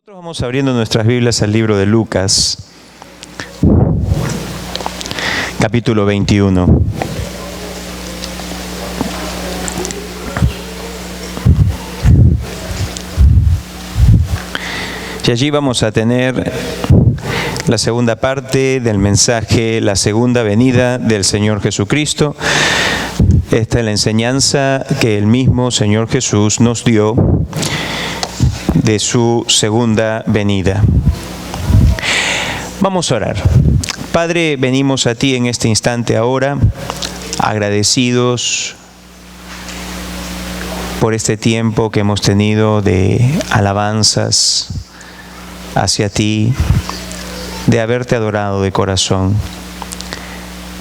Nosotros vamos abriendo nuestras Biblias al libro de Lucas, capítulo 21. Y allí vamos a tener la segunda parte del mensaje, la segunda venida del Señor Jesucristo. Esta es la enseñanza que el mismo Señor Jesús nos dio de su segunda venida. Vamos a orar. Padre, venimos a ti en este instante ahora, agradecidos por este tiempo que hemos tenido de alabanzas hacia ti, de haberte adorado de corazón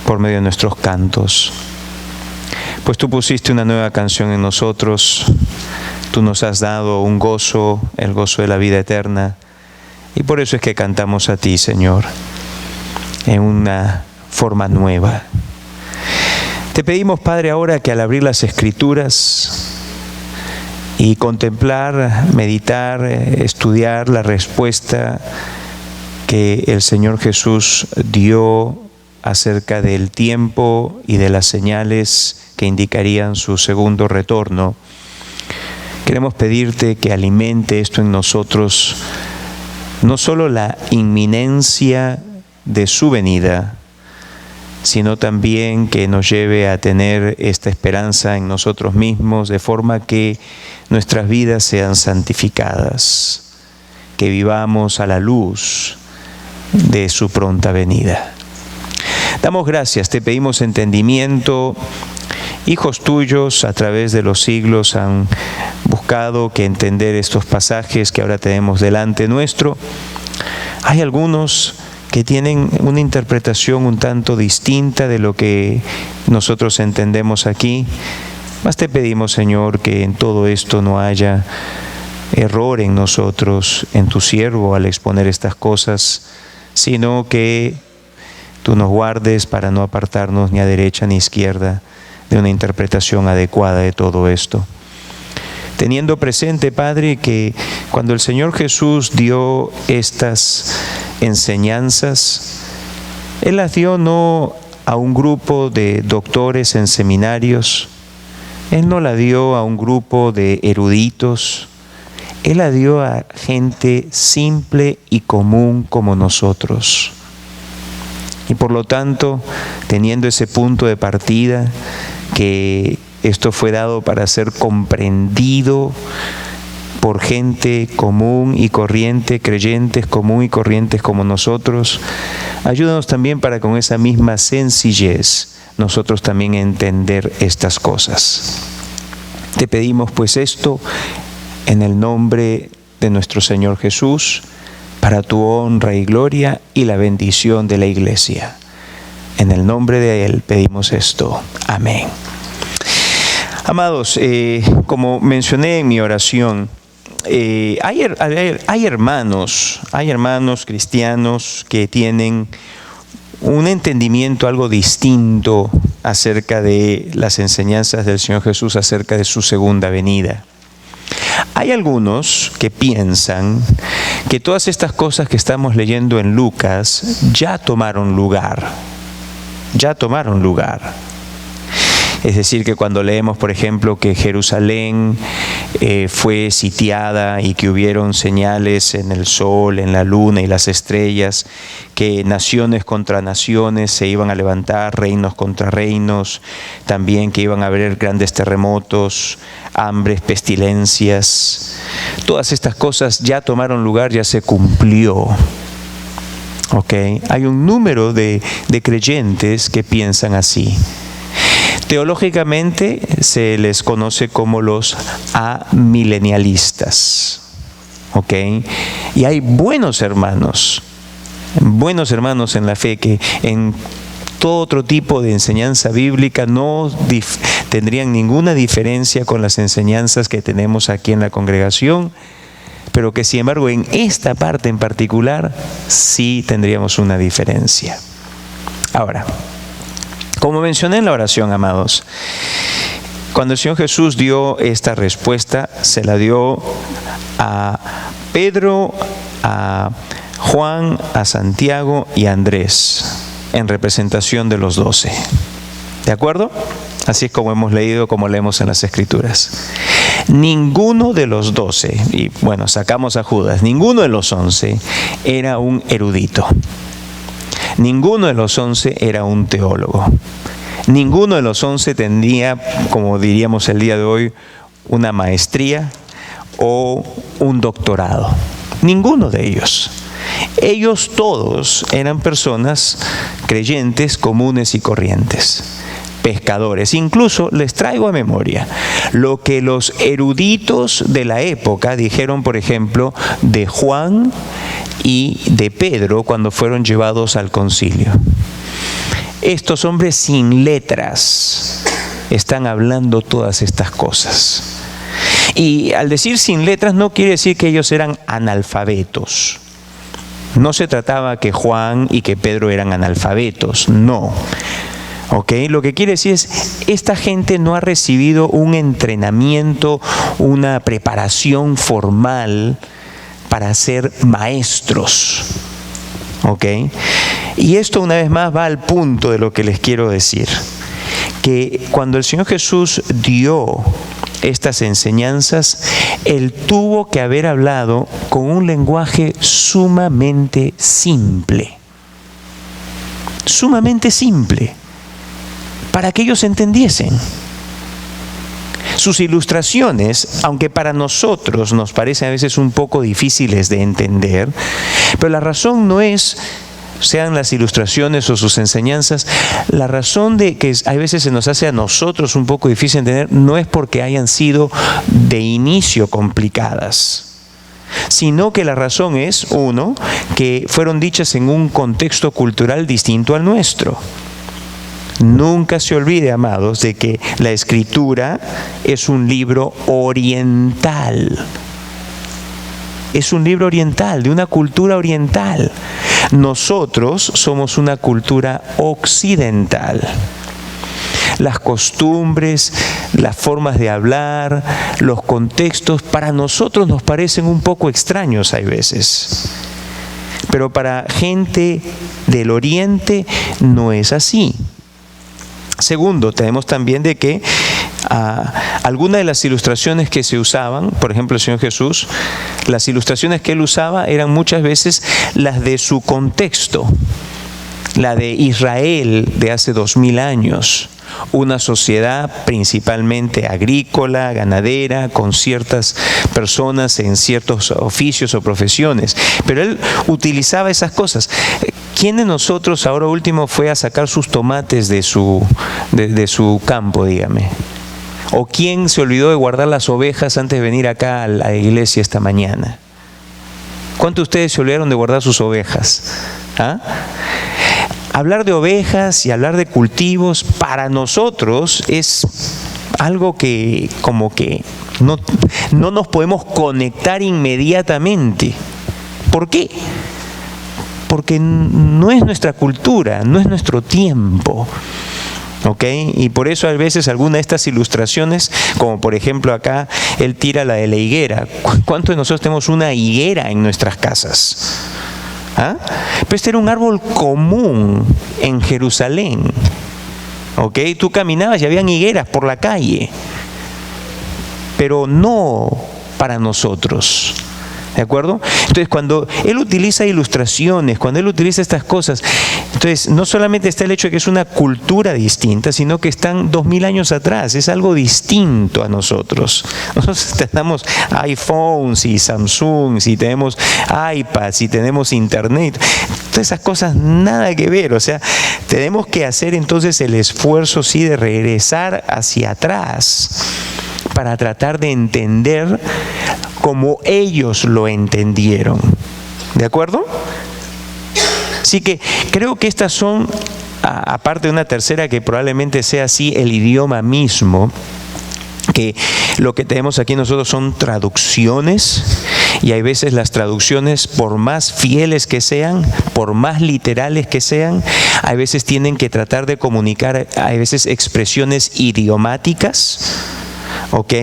por medio de nuestros cantos. Pues tú pusiste una nueva canción en nosotros. Tú nos has dado un gozo, el gozo de la vida eterna. Y por eso es que cantamos a ti, Señor, en una forma nueva. Te pedimos, Padre, ahora que al abrir las Escrituras y contemplar, meditar, estudiar la respuesta que el Señor Jesús dio acerca del tiempo y de las señales que indicarían su segundo retorno, queremos pedirte que alimente esto en nosotros, no solo la inminencia de su venida, sino también que nos lleve a tener esta esperanza en nosotros mismos, de forma que nuestras vidas sean santificadas, que vivamos a la luz de su pronta venida. Damos gracias, te pedimos entendimiento. Hijos tuyos a través de los siglos han buscado que entender estos pasajes que ahora tenemos delante nuestro. Hay algunos que tienen una interpretación un tanto distinta de lo que nosotros entendemos aquí. Mas te pedimos, Señor, que en todo esto no haya error en nosotros, en tu siervo al exponer estas cosas, sino que tú nos guardes para no apartarnos ni a derecha ni a izquierda de una interpretación adecuada de todo esto. Teniendo presente, Padre, que cuando el Señor Jesús dio estas enseñanzas, Él las dio no a un grupo de doctores en seminarios, Él no la dio a un grupo de eruditos, Él la dio a gente simple y común como nosotros. Y por lo tanto, teniendo ese punto de partida, que esto fue dado para ser comprendido por gente común y corriente, creyentes común y corrientes como nosotros, ayúdanos también para con esa misma sencillez nosotros también entender estas cosas. Te pedimos pues esto en el nombre de nuestro Señor Jesús, para tu honra y gloria y la bendición de la Iglesia. En el nombre de Él pedimos esto. Amén. Amados, como mencioné en mi oración, hay hermanos cristianos que tienen un entendimiento algo distinto acerca de las enseñanzas del Señor Jesús acerca de su segunda venida. Hay algunos que piensan que todas estas cosas que estamos leyendo en Lucas ya tomaron lugar. Es decir, que cuando leemos, por ejemplo, que Jerusalén fue sitiada y que hubieron señales en el sol, en la luna y las estrellas, que naciones contra naciones se iban a levantar, reinos contra reinos, también que iban a haber grandes terremotos, hambres, pestilencias. Todas estas cosas ya tomaron lugar, ya se cumplió. Okay. Hay un número de creyentes que piensan así. Teológicamente se les conoce como los amilenialistas. Okay. Y hay buenos hermanos en la fe que en todo otro tipo de enseñanza bíblica no tendrían ninguna diferencia con las enseñanzas que tenemos aquí en la congregación, pero que sin embargo en esta parte en particular sí tendríamos una diferencia. Ahora, como mencioné en la oración, amados, Cuando el Señor Jesús dio esta respuesta, se la dio a Pedro, a Juan, a Santiago y a Andrés, en representación de los 12. ¿De acuerdo? Así es como hemos leído, como leemos en las Escrituras. Ninguno de los 12, y bueno, sacamos a Judas, ninguno de los 11 era un erudito. Ninguno de los 11 era un teólogo. Ninguno de los 11 tendría, como diríamos el día de hoy, una maestría o un doctorado. Ninguno de ellos. Ellos todos eran personas creyentes comunes y corrientes, pescadores. Incluso les traigo a memoria lo que los eruditos de la época dijeron, por ejemplo, de Juan y de Pedro cuando fueron llevados al concilio. Estos hombres sin letras están hablando todas estas cosas. Y al decir sin letras no quiere decir que ellos eran analfabetos. No se trataba que Juan y que Pedro eran analfabetos, no. ¿Ok? Lo que quiere decir es, esta gente no ha recibido un entrenamiento, una preparación formal para ser maestros. ¿Ok? Y esto una vez más va al punto de lo que les quiero decir. Que cuando el Señor Jesús dio estas enseñanzas, Él tuvo que haber hablado con un lenguaje sumamente simple. Sumamente simple. Para que ellos entendiesen. Sus ilustraciones, aunque para nosotros nos parecen a veces un poco difíciles de entender, pero la razón no es, sean las ilustraciones o sus enseñanzas, la razón de que a veces se nos hace a nosotros un poco difícil de entender no es porque hayan sido de inicio complicadas, sino que la razón es, uno, que fueron dichas en un contexto cultural distinto al nuestro. Nunca se olvide, amados, de que la Escritura es un libro oriental. Es un libro oriental, de una cultura oriental. Nosotros somos una cultura occidental. Las costumbres, las formas de hablar, los contextos, para nosotros nos parecen un poco extraños hay veces. Pero para gente del Oriente no es así. Segundo, tenemos también de que algunas de las ilustraciones que se usaban, por ejemplo el Señor Jesús, las ilustraciones que Él usaba eran muchas veces las de su contexto, la de Israel de hace 2000 años, una sociedad principalmente agrícola, ganadera, con ciertas personas en ciertos oficios o profesiones, pero Él utilizaba esas cosas. ¿Quién de nosotros ahora último fue a sacar sus tomates de su campo, dígame? ¿O quién se olvidó de guardar las ovejas antes de venir acá a la iglesia esta mañana? ¿Cuántos de ustedes se olvidaron de guardar sus ovejas? ¿Ah? Hablar de ovejas y hablar de cultivos para nosotros es algo que como que no nos podemos conectar inmediatamente. ¿Por qué? Porque no es nuestra cultura, no es nuestro tiempo. ¿Ok? Y por eso a veces alguna de estas ilustraciones, como por ejemplo acá, él tira la de la higuera. ¿Cuántos de nosotros tenemos una higuera en nuestras casas? ¿Ah? Pero este era un árbol común en Jerusalén. ¿Ok? Tú caminabas y habían higueras por la calle, pero no para nosotros. ¿De acuerdo? Entonces, cuando Él utiliza ilustraciones, cuando Él utiliza estas cosas, entonces no solamente está el hecho de que es una cultura distinta, sino que están 2000 años atrás, es algo distinto a nosotros. Nosotros tenemos iPhones y Samsungs y tenemos iPads y tenemos Internet. Todas esas cosas nada que ver. O sea, tenemos que hacer entonces el esfuerzo, sí, de regresar hacia atrás para tratar de entender como ellos lo entendieron. ¿De acuerdo? Así que creo que estas son, aparte de una tercera que probablemente sea así, el idioma mismo, que lo que tenemos aquí nosotros son traducciones, y hay veces las traducciones, por más fieles que sean, por más literales que sean, hay veces tienen que tratar de comunicar, hay veces expresiones idiomáticas, ¿ok?,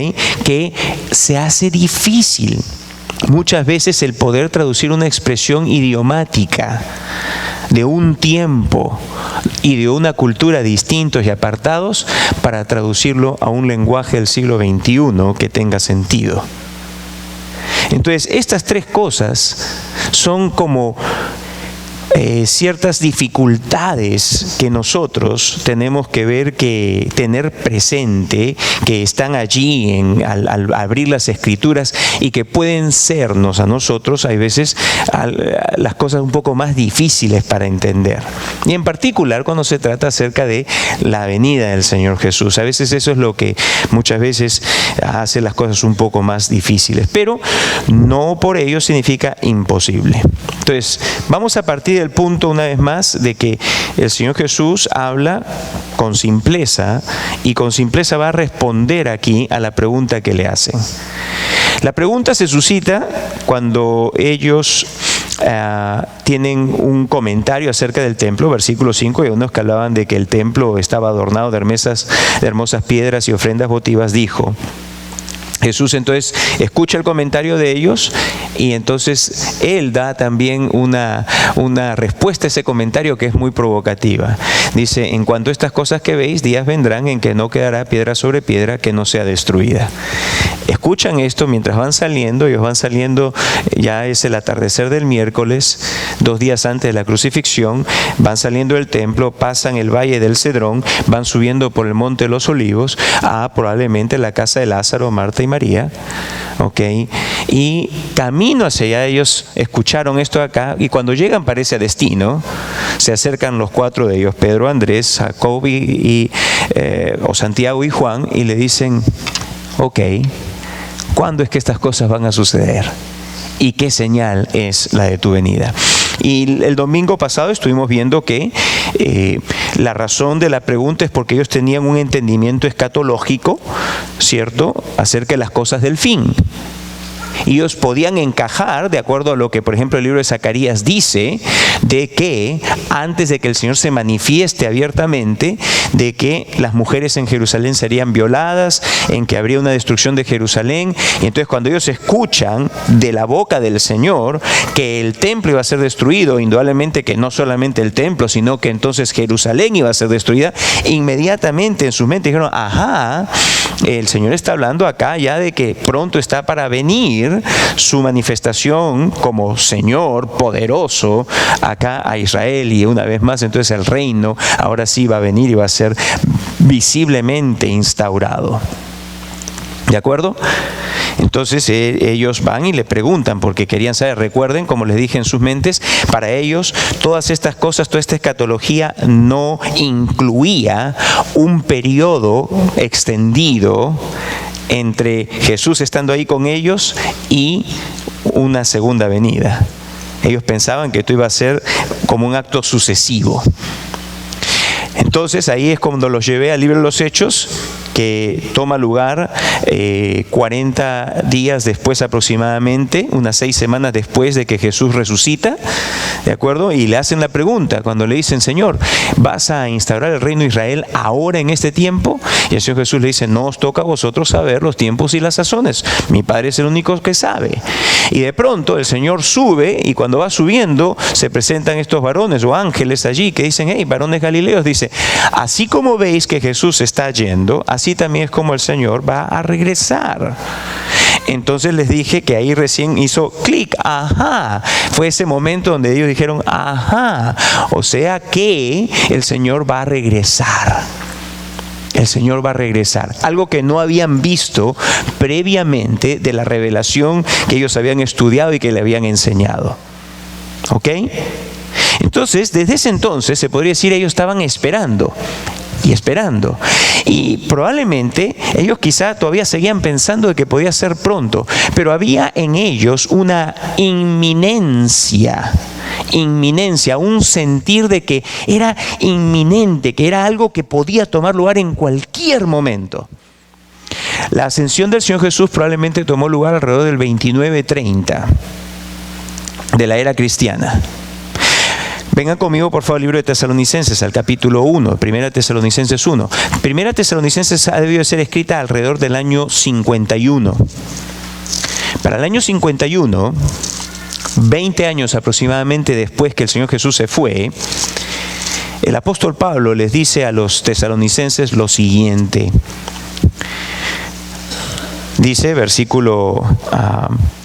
que se hace difícil muchas veces el poder traducir una expresión idiomática de un tiempo y de una cultura distintos y apartados para traducirlo a un lenguaje del siglo XXI que tenga sentido. Entonces, estas tres cosas son como ciertas dificultades que nosotros tenemos que ver, que tener presente, que están allí al abrir las Escrituras y que pueden sernos a nosotros, hay veces, las cosas un poco más difíciles para entender. Y en particular cuando se trata acerca de la venida del Señor Jesús. A veces eso es lo que muchas veces hace las cosas un poco más difíciles, pero no por ello significa imposible. Entonces, vamos a partir del punto una vez más de que el Señor Jesús habla con simpleza y con simpleza va a responder aquí a la pregunta que le hacen. La pregunta se suscita cuando ellos tienen un comentario acerca del templo, versículo 5, y unos que hablaban de que el templo estaba adornado de hermosas piedras y ofrendas votivas, dijo. Jesús entonces escucha el comentario de ellos y entonces Él da también una respuesta a ese comentario que es muy provocativa. Dice, en cuanto a estas cosas que veis, días vendrán en que no quedará piedra sobre piedra que no sea destruida. Escuchan esto mientras van saliendo, ellos van saliendo, ya es el atardecer del miércoles, 2 días antes de la crucifixión, van saliendo del templo, pasan el valle del Cedrón, van subiendo por el monte de los Olivos a probablemente la casa de Lázaro, Marta y María, ¿ok? Y camino hacia allá ellos escucharon esto acá y cuando llegan parece a destino, se acercan los 4 de ellos, Pedro, Andrés, Jacob o Santiago y Juan, y le dicen, ok, ¿cuándo es que estas cosas van a suceder? ¿Y qué señal es la de tu venida? Y el domingo pasado estuvimos viendo que la razón de la pregunta es porque ellos tenían un entendimiento escatológico, ¿cierto?, acerca de las cosas del fin. Y ellos podían encajar, de acuerdo a lo que, por ejemplo, el libro de Zacarías dice, de que antes de que el Señor se manifieste abiertamente, de que las mujeres en Jerusalén serían violadas, en que habría una destrucción de Jerusalén. Y entonces cuando ellos escuchan de la boca del Señor que el templo iba a ser destruido, indudablemente que no solamente el templo, sino que entonces Jerusalén iba a ser destruida, inmediatamente en su mente dijeron, ajá, el Señor está hablando acá ya de que pronto está para venir su manifestación como Señor poderoso acá a Israel, y una vez más entonces el reino ahora sí va a venir y va a ser visiblemente instaurado. ¿De acuerdo? Entonces ellos van y le preguntan porque querían saber. Recuerden, como les dije, en sus mentes, para ellos todas estas cosas, toda esta escatología no incluía un periodo extendido entre Jesús estando ahí con ellos y una segunda venida. Ellos pensaban que esto iba a ser como un acto sucesivo. Entonces ahí es cuando los llevé al libro de los Hechos, que toma lugar 40 días después aproximadamente, unas 6 semanas después de que Jesús resucita, ¿de acuerdo? Y le hacen la pregunta, cuando le dicen, Señor, ¿vas a instaurar el reino de Israel ahora en este tiempo? Y el Señor Jesús le dice, no os toca a vosotros saber los tiempos y las sazones, mi Padre es el único que sabe. Y de pronto el Señor sube, y cuando va subiendo se presentan estos varones o ángeles allí que dicen, hey, varones galileos, dice, así como veis que Jesús está yendo, así también es como el Señor va a regresar. Entonces les dije que ahí recién hizo clic, ajá, fue ese momento donde ellos dijeron, ajá, o sea que el Señor va a regresar. El Señor va a regresar, algo que no habían visto previamente de la revelación que ellos habían estudiado y que le habían enseñado. ¿Ok? Entonces, desde ese entonces, se podría decir, ellos estaban esperando y esperando. Y probablemente ellos quizá todavía seguían pensando de que podía ser pronto, pero había en ellos una inminencia, un sentir de que era inminente, que era algo que podía tomar lugar en cualquier momento. La ascensión del Señor Jesús probablemente tomó lugar alrededor del 29-30 de la era cristiana. Vengan conmigo, por favor, al libro de Tesalonicenses, al capítulo 1, Primera Tesalonicenses 1. Primera Tesalonicenses ha debido ser escrita alrededor del año 51. Para el año 51, 20 años aproximadamente después que el Señor Jesús se fue, el apóstol Pablo les dice a los tesalonicenses lo siguiente. Dice, versículo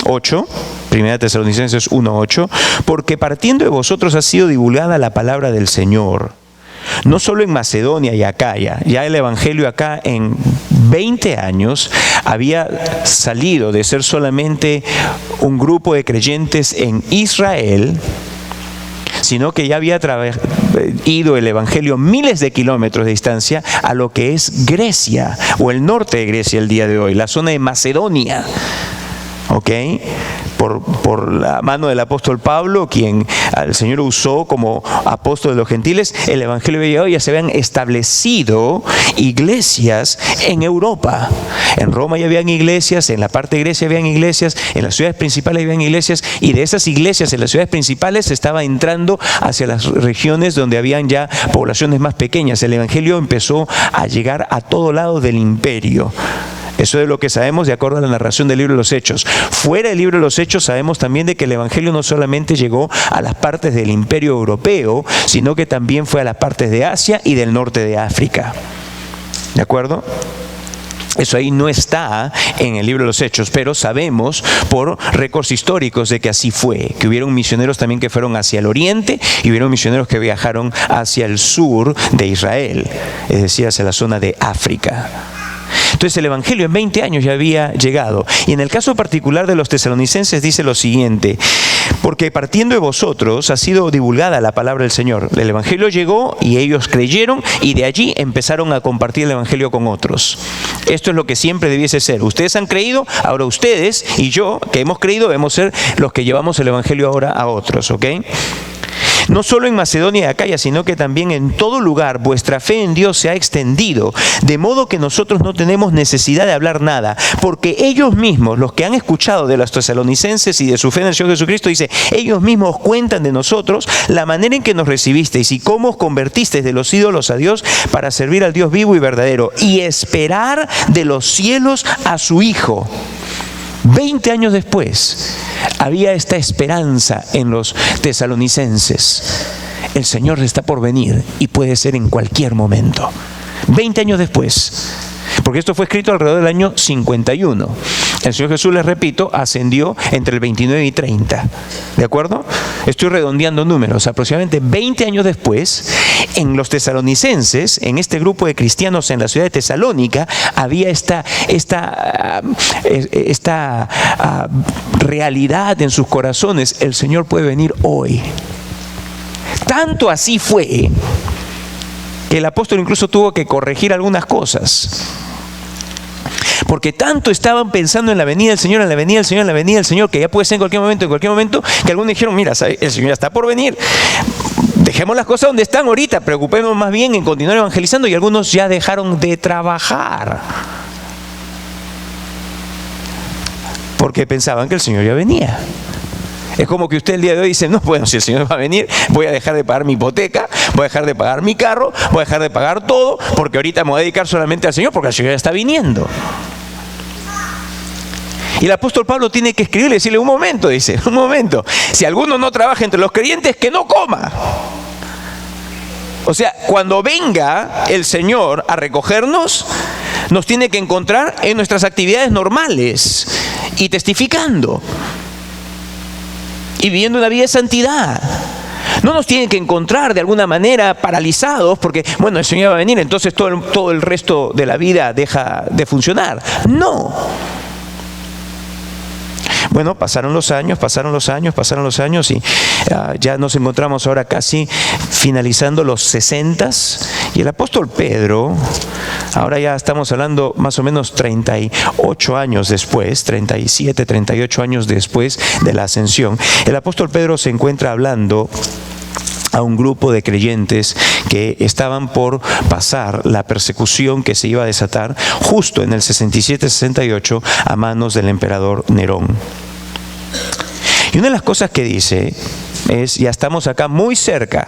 8, Primera Tesalonicenses 1:8, porque partiendo de vosotros ha sido divulgada la palabra del Señor, no solo en Macedonia y Acaya. Ya el evangelio acá en 20 años había salido de ser solamente un grupo de creyentes en Israel, sino que ya había ido el evangelio miles de kilómetros de distancia a lo que es Grecia, o el norte de Grecia el día de hoy, la zona de Macedonia. ¿Ok? Por la mano del apóstol Pablo, quien el Señor usó como apóstol de los gentiles, el evangelio había llegado y ya se habían establecido iglesias en Europa. En Roma ya habían iglesias, en la parte de Grecia habían iglesias, en las ciudades principales habían iglesias, y de esas iglesias en las ciudades principales se estaba entrando hacia las regiones donde habían ya poblaciones más pequeñas. El evangelio empezó a llegar a todo lado del imperio. Eso es lo que sabemos de acuerdo a la narración del libro de los Hechos. Fuera del libro de los Hechos sabemos también de que el evangelio no solamente llegó a las partes del imperio europeo, sino que también fue a las partes de Asia y del norte de África. ¿De acuerdo? Eso ahí no está en el libro de los Hechos, pero sabemos por récords históricos de que así fue, que hubieron misioneros también que fueron hacia el oriente y hubieron misioneros que viajaron hacia el sur de Israel, es decir, hacia la zona de África. Entonces el evangelio en 20 años ya había llegado. Y en el caso particular de los tesalonicenses dice lo siguiente: porque partiendo de vosotros ha sido divulgada la palabra del Señor. El evangelio llegó y ellos creyeron, y de allí empezaron a compartir el evangelio con otros. Esto es lo que siempre debiese ser. Ustedes han creído, ahora ustedes y yo, que hemos creído, debemos ser los que llevamos el evangelio ahora a otros, ¿ok? No solo en Macedonia y Acaya, sino que también en todo lugar vuestra fe en Dios se ha extendido, de modo que nosotros no tenemos necesidad de hablar nada, porque ellos mismos, los que han escuchado de los tesalonicenses y de su fe en el Señor Jesucristo, dice, ellos mismos cuentan de nosotros la manera en que nos recibisteis y cómo os convertisteis de los ídolos a Dios para servir al Dios vivo y verdadero y esperar de los cielos a su Hijo. 20 años después, había esta esperanza en los tesalonicenses. El Señor está por venir y puede ser en cualquier momento. 20 años después, porque esto fue escrito alrededor del año 51. El Señor Jesús, les repito, ascendió entre el 29 y 30. ¿De acuerdo? Estoy redondeando números. Aproximadamente 20 años después, en los tesalonicenses, en este grupo de cristianos en la ciudad de Tesalónica, había esta realidad en sus corazones: el Señor puede venir hoy. Tanto así fue que el apóstol incluso tuvo que corregir algunas cosas. Porque tanto estaban pensando en la venida del Señor, en la venida del Señor, en la venida del Señor, que ya puede ser en cualquier momento, que algunos dijeron, mira, el Señor ya está por venir. Dejemos las cosas donde están ahorita, preocupémonos más bien en continuar evangelizando, y algunos ya dejaron de trabajar. Porque pensaban que el Señor ya venía. Es como que usted el día de hoy dice, no, bueno, si el Señor va a venir, voy a dejar de pagar mi hipoteca, voy a dejar de pagar mi carro, voy a dejar de pagar todo, porque ahorita me voy a dedicar solamente al Señor, porque el Señor ya está viniendo. Y el apóstol Pablo tiene que escribirle y decirle, un momento, dice, un momento, si alguno no trabaja entre los creyentes, que no coma. O sea, cuando venga el Señor a recogernos, nos tiene que encontrar en nuestras actividades normales y testificando y viviendo una vida de santidad. No nos tienen que encontrar de alguna manera paralizados porque, bueno, el Señor va a venir, entonces todo el resto de la vida deja de funcionar. No. Bueno, pasaron los años y ya nos encontramos ahora casi finalizando los 60s, y el apóstol Pedro, ahora ya estamos hablando más o menos 38 años después, 37, 38 años después de la ascensión, el apóstol Pedro se encuentra hablando a un grupo de creyentes que estaban por pasar la persecución que se iba a desatar justo en el 67-68 a manos del emperador Nerón. Y una de las cosas que dice es, ya estamos acá muy cerca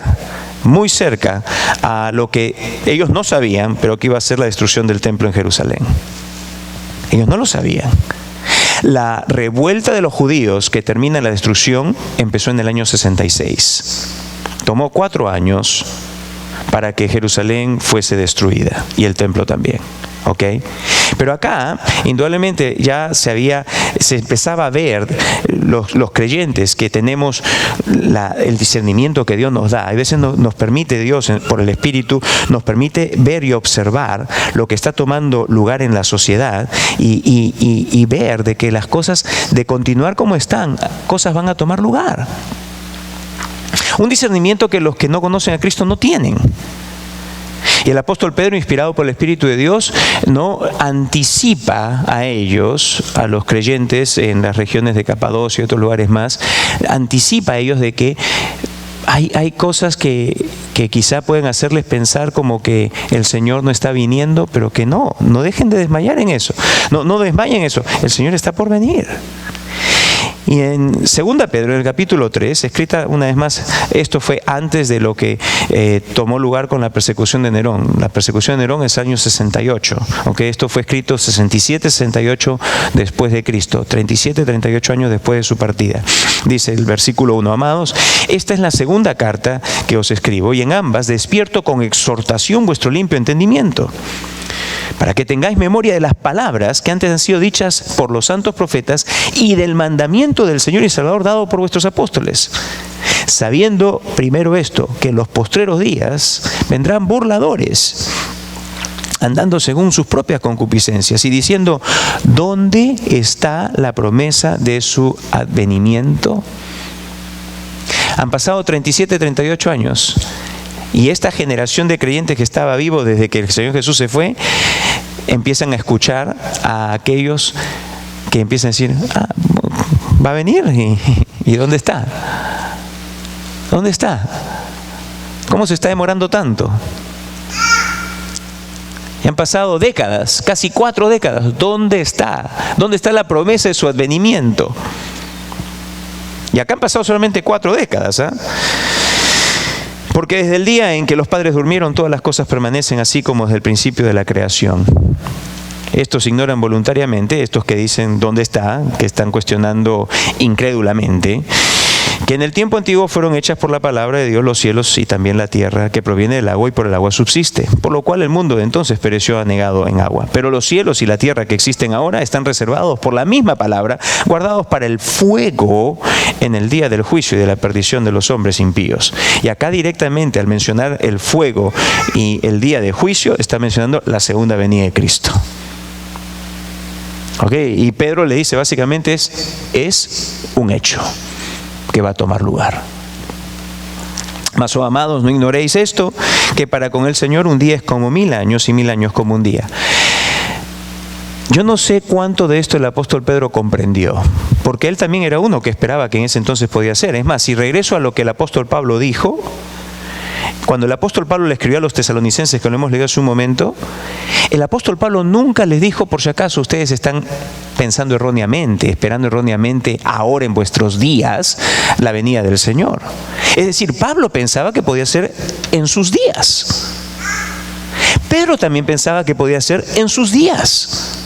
a lo que ellos no sabían, pero que iba a ser la destrucción del templo en Jerusalén. Ellos no lo sabían. La revuelta de los judíos que termina en la destrucción empezó en el año 66. Tomó 4 años para que Jerusalén fuese destruida y el templo también. ¿Ok? Pero acá, indudablemente, ya se empezaba a ver los creyentes que tenemos el discernimiento que Dios nos da. A veces nos permite Dios, por el Espíritu, nos permite ver y observar lo que está tomando lugar en la sociedad y ver de que las cosas, de continuar como están, cosas van a tomar lugar. Un discernimiento que los que no conocen a Cristo no tienen. Y el apóstol Pedro, inspirado por el Espíritu de Dios, no anticipa a ellos, a los creyentes en las regiones de Capadocia y otros lugares más, anticipa a ellos de que hay cosas que quizá pueden hacerles pensar como que el Señor no está viniendo, pero que no dejen de desmayar en eso. No desmayen eso. El Señor está por venir. Y en 2 Pedro, en el capítulo 3, escrita una vez más, esto fue antes de lo que tomó lugar con la persecución de Nerón. La persecución de Nerón es año 68. ¿Okay? Esto fue escrito 67, 68 después de Cristo, 37, 38 años después de su partida. Dice el versículo 1, amados, esta es la segunda carta que os escribo, y en ambas despierto con exhortación vuestro limpio entendimiento, para que tengáis memoria de las palabras que antes han sido dichas por los santos profetas y del mandamiento del Señor y Salvador dado por vuestros apóstoles, sabiendo primero esto, que en los postreros días vendrán burladores, andando según sus propias concupiscencias y diciendo, ¿dónde está la promesa de su advenimiento? Han pasado 37, 38 años. Y esta generación de creyentes que estaba vivo desde que el Señor Jesús se fue, empiezan a escuchar a aquellos que empiezan a decir, va a venir, ¿y dónde está? ¿Dónde está? ¿Cómo se está demorando tanto? Y han pasado décadas, casi 4 décadas. ¿Dónde está? ¿Dónde está la promesa de su advenimiento? Y acá han pasado solamente 4 décadas, ¿ah? Porque desde el día en que los padres durmieron, todas las cosas permanecen así como desde el principio de la creación. Estos ignoran voluntariamente, estos que dicen dónde está, que están cuestionando incrédulamente, que en el tiempo antiguo fueron hechas por la palabra de Dios los cielos y también la tierra, que proviene del agua y por el agua subsiste, por lo cual el mundo de entonces pereció anegado en agua. Pero los cielos y la tierra que existen ahora están reservados por la misma palabra, guardados para el fuego en el día del juicio y de la perdición de los hombres impíos. Y acá directamente, al mencionar el fuego y el día de juicio, está mencionando la segunda venida de Cristo. Y Pedro le dice básicamente es un hecho que va a tomar lugar. Mas, oh amados, no ignoréis esto, que para con el Señor un día es como 1000 años y 1000 años como un día. Yo no sé cuánto de esto el apóstol Pedro comprendió, porque él también era uno que esperaba que en ese entonces podía ser. Es más, si regreso a lo que el apóstol Pablo dijo, cuando el apóstol Pablo le escribió a los tesalonicenses, que lo hemos leído hace un momento, el apóstol Pablo nunca les dijo, por si acaso ustedes están pensando erróneamente, esperando erróneamente ahora en vuestros días la venida del Señor. Es decir, Pablo pensaba que podía ser en sus días. Pedro también pensaba que podía ser en sus días.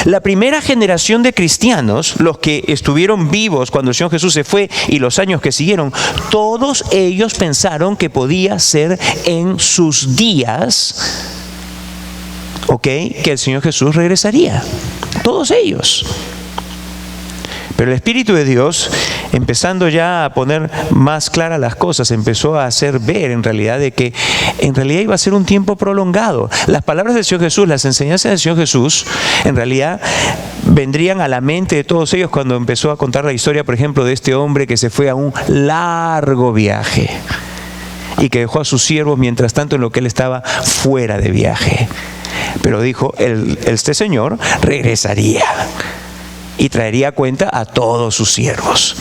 La primera generación de cristianos, los que estuvieron vivos cuando el Señor Jesús se fue y los años que siguieron, todos ellos pensaron que podía ser en sus días, que el Señor Jesús regresaría. Todos ellos. Pero el Espíritu de Dios, empezando ya a poner más claras las cosas, empezó a hacer ver en realidad de que en realidad iba a ser un tiempo prolongado. Las palabras del Señor Jesús, las enseñanzas del Señor Jesús, en realidad vendrían a la mente de todos ellos cuando empezó a contar la historia, por ejemplo, de este hombre que se fue a un largo viaje y que dejó a sus siervos mientras tanto en lo que él estaba fuera de viaje. Pero dijo, este Señor regresaría y traería cuenta a todos sus siervos.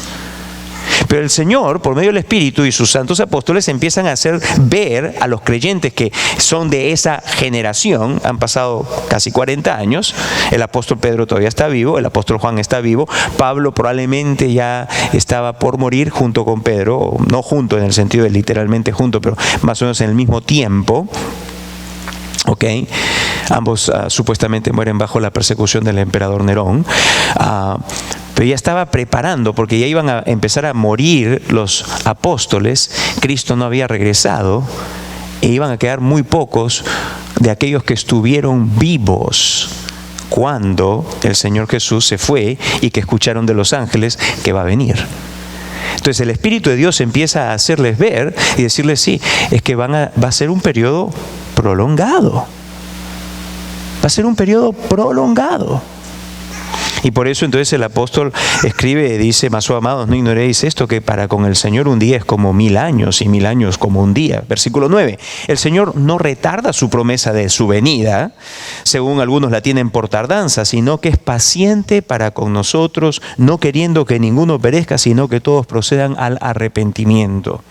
Pero el Señor, por medio del Espíritu y sus santos apóstoles, empiezan a hacer ver a los creyentes que son de esa generación, han pasado casi 40 años, el apóstol Pedro todavía está vivo, el apóstol Juan está vivo, Pablo probablemente ya estaba por morir junto con Pedro, no junto en el sentido de literalmente junto, pero más o menos en el mismo tiempo. ¿Ok? Ambos supuestamente mueren bajo la persecución del emperador Nerón. Pero ya estaba preparando, porque ya iban a empezar a morir los apóstoles. Cristo no había regresado e iban a quedar muy pocos de aquellos que estuvieron vivos cuando el Señor Jesús se fue y que escucharon de los ángeles que va a venir. Entonces el Espíritu de Dios empieza a hacerles ver y decirles, sí, es que va a ser un periodo prolongado. Va a ser un periodo prolongado. Y por eso entonces el apóstol escribe, dice, mas oh amados, no ignoréis esto, que para con el Señor un día es como 1000 años y 1000 años como un día. Versículo 9. El Señor no retarda su promesa de su venida, según algunos la tienen por tardanza, sino que es paciente para con nosotros, no queriendo que ninguno perezca, sino que todos procedan al arrepentimiento.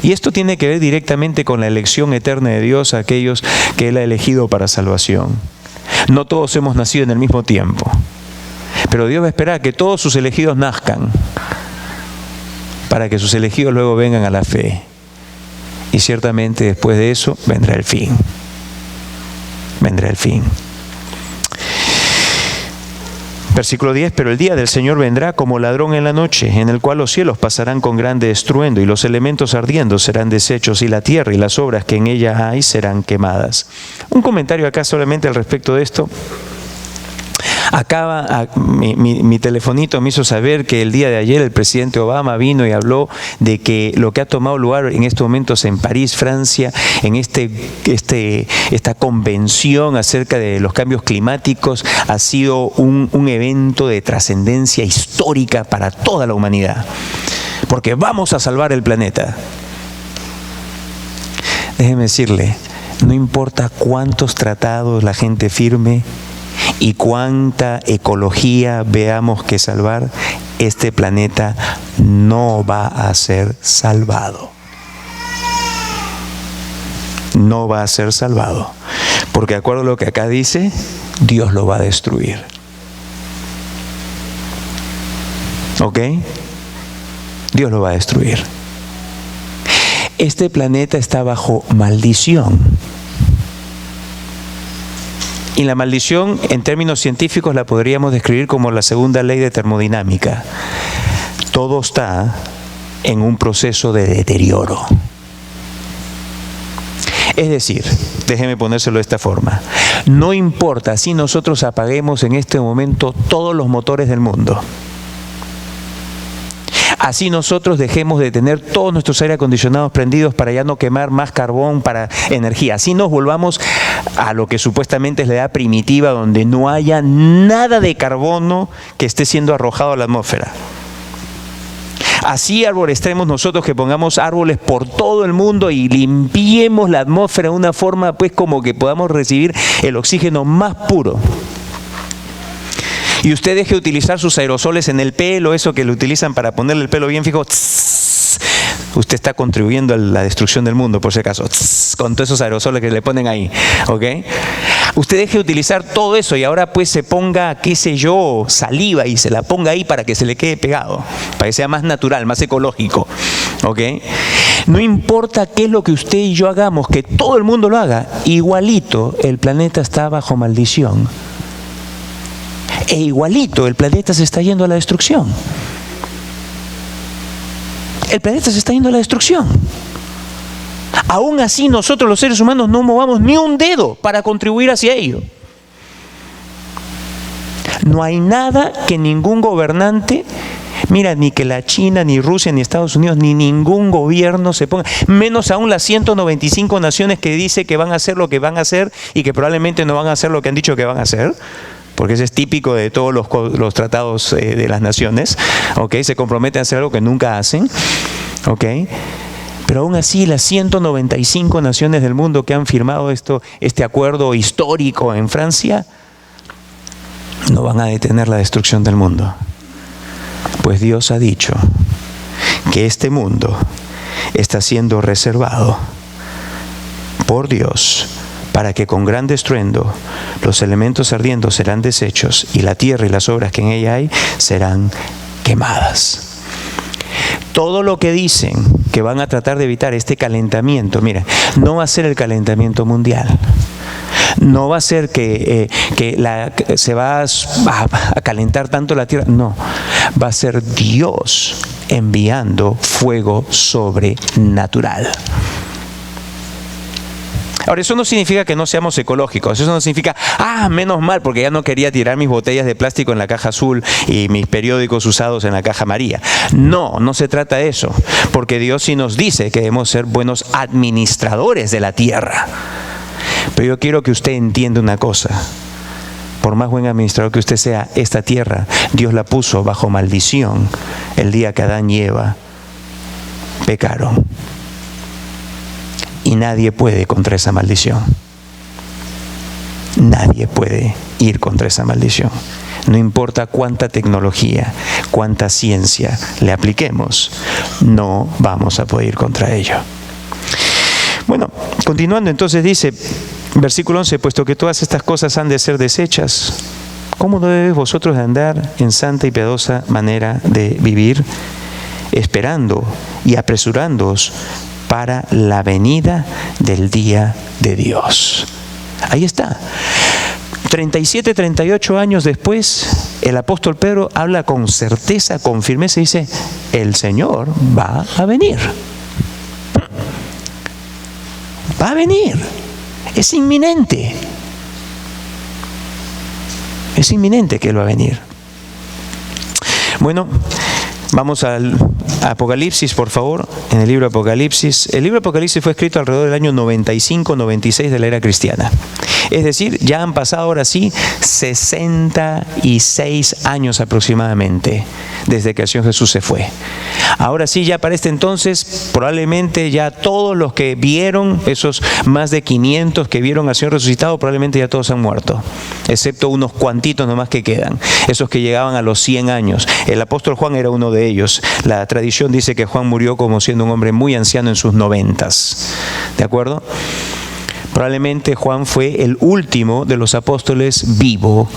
Y esto tiene que ver directamente con la elección eterna de Dios a aquellos que Él ha elegido para salvación. No todos hemos nacido en el mismo tiempo, pero Dios va a esperar a que todos sus elegidos nazcan para que sus elegidos luego vengan a la fe. Y ciertamente después de eso vendrá el fin. Vendrá el fin. Versículo 10, pero el día del Señor vendrá como ladrón en la noche, en el cual los cielos pasarán con grande estruendo, y los elementos ardiendo serán deshechos, y la tierra y las obras que en ella hay serán quemadas. Un comentario acá solamente al respecto de esto. Mi telefonito me hizo saber que el día de ayer el presidente Obama vino y habló de que lo que ha tomado lugar en estos momentos en París, Francia, en esta convención acerca de los cambios climáticos, ha sido un evento de trascendencia histórica para toda la humanidad, porque vamos a salvar el planeta. Déjeme decirle, no importa cuántos tratados la gente firme y cuánta ecología veamos que salvar, este planeta no va a ser salvado. No va a ser salvado. Porque de acuerdo a lo que acá dice, Dios lo va a destruir. ¿Ok? Dios lo va a destruir. Este planeta está bajo maldición. Y la maldición, en términos científicos, la podríamos describir como la segunda ley de termodinámica. Todo está en un proceso de deterioro. Es decir, déjeme ponérselo de esta forma, no importa si nosotros apaguemos en este momento todos los motores del mundo, así nosotros dejemos de tener todos nuestros aire acondicionados prendidos para ya no quemar más carbón para energía, así nos volvamos a lo que supuestamente es la edad primitiva, donde no haya nada de carbono que esté siendo arrojado a la atmósfera. Así arborestremos nosotros, que pongamos árboles por todo el mundo y limpiemos la atmósfera de una forma pues como que podamos recibir el oxígeno más puro. Y usted deje de utilizar sus aerosoles en el pelo, eso que lo utilizan para ponerle el pelo bien fijo. Usted está contribuyendo a la destrucción del mundo, por si acaso, con todos esos aerosoles que le ponen ahí, ¿ok? Usted deje de utilizar todo eso y ahora pues se ponga, qué sé yo, saliva y se la ponga ahí para que se le quede pegado, para que sea más natural, más ecológico, ¿ok? No importa qué es lo que usted y yo hagamos, que todo el mundo lo haga, igualito el planeta está bajo maldición. E igualito el planeta se está yendo a la destrucción. El planeta se está yendo a la destrucción. Aún así nosotros los seres humanos no movamos ni un dedo para contribuir hacia ello. No hay nada que ningún gobernante, mira, ni que la China, ni Rusia, ni Estados Unidos, ni ningún gobierno se ponga, menos aún las 195 naciones que dice que van a hacer lo que van a hacer y que probablemente no van a hacer lo que han dicho que van a hacer. Porque ese es típico de todos los tratados de las naciones, ¿ok? Se comprometen a hacer algo que nunca hacen, ¿ok? Pero aún así las 195 naciones del mundo que han firmado este acuerdo histórico en Francia no van a detener la destrucción del mundo. Pues Dios ha dicho que este mundo está siendo reservado por Dios para que con gran estruendo los elementos ardiendo serán deshechos y la tierra y las obras que en ella hay serán quemadas. Todo lo que dicen que van a tratar de evitar este calentamiento, mira, no va a ser el calentamiento mundial. No va a ser que se va a calentar tanto la tierra. No, va a ser Dios enviando fuego sobrenatural. Ahora, eso no significa que no seamos ecológicos. Eso no significa, menos mal, porque ya no quería tirar mis botellas de plástico en la caja azul y mis periódicos usados en la caja amarilla. No, no se trata de eso. Porque Dios sí nos dice que debemos ser buenos administradores de la tierra. Pero yo quiero que usted entienda una cosa. Por más buen administrador que usted sea, esta tierra, Dios la puso bajo maldición el día que Adán y Eva pecaron. Y nadie puede contra esa maldición. Nadie puede ir contra esa maldición. No importa cuánta tecnología, cuánta ciencia le apliquemos, no vamos a poder ir contra ello. Bueno, continuando, entonces dice, versículo 11, puesto que todas estas cosas han de ser deshechas, ¿cómo no debéis vosotros de andar en santa y piadosa manera de vivir, esperando y apresurándoos para la venida del día de Dios? Ahí está. 37, 38 años después, el apóstol Pedro habla con certeza, con firmeza, y dice, el Señor va a venir. Va a venir. Es inminente. Es inminente que Él va a venir. Bueno, vamos al Apocalipsis, por favor, en el libro de Apocalipsis. El libro de Apocalipsis fue escrito alrededor del año 95-96 de la era cristiana. Es decir, ya han pasado ahora sí 66 años aproximadamente desde que el Señor Jesús se fue. Ahora sí, ya para este entonces, probablemente ya todos los que vieron, esos más de 500 que vieron al Señor resucitado, probablemente ya todos han muerto, excepto unos cuantitos nomás que quedan, esos que llegaban a los 100 años. El apóstol Juan era uno de ellos. La tradición dice que Juan murió como siendo un hombre muy anciano en sus 90s. ¿De acuerdo? Probablemente Juan fue el último de los apóstoles vivo,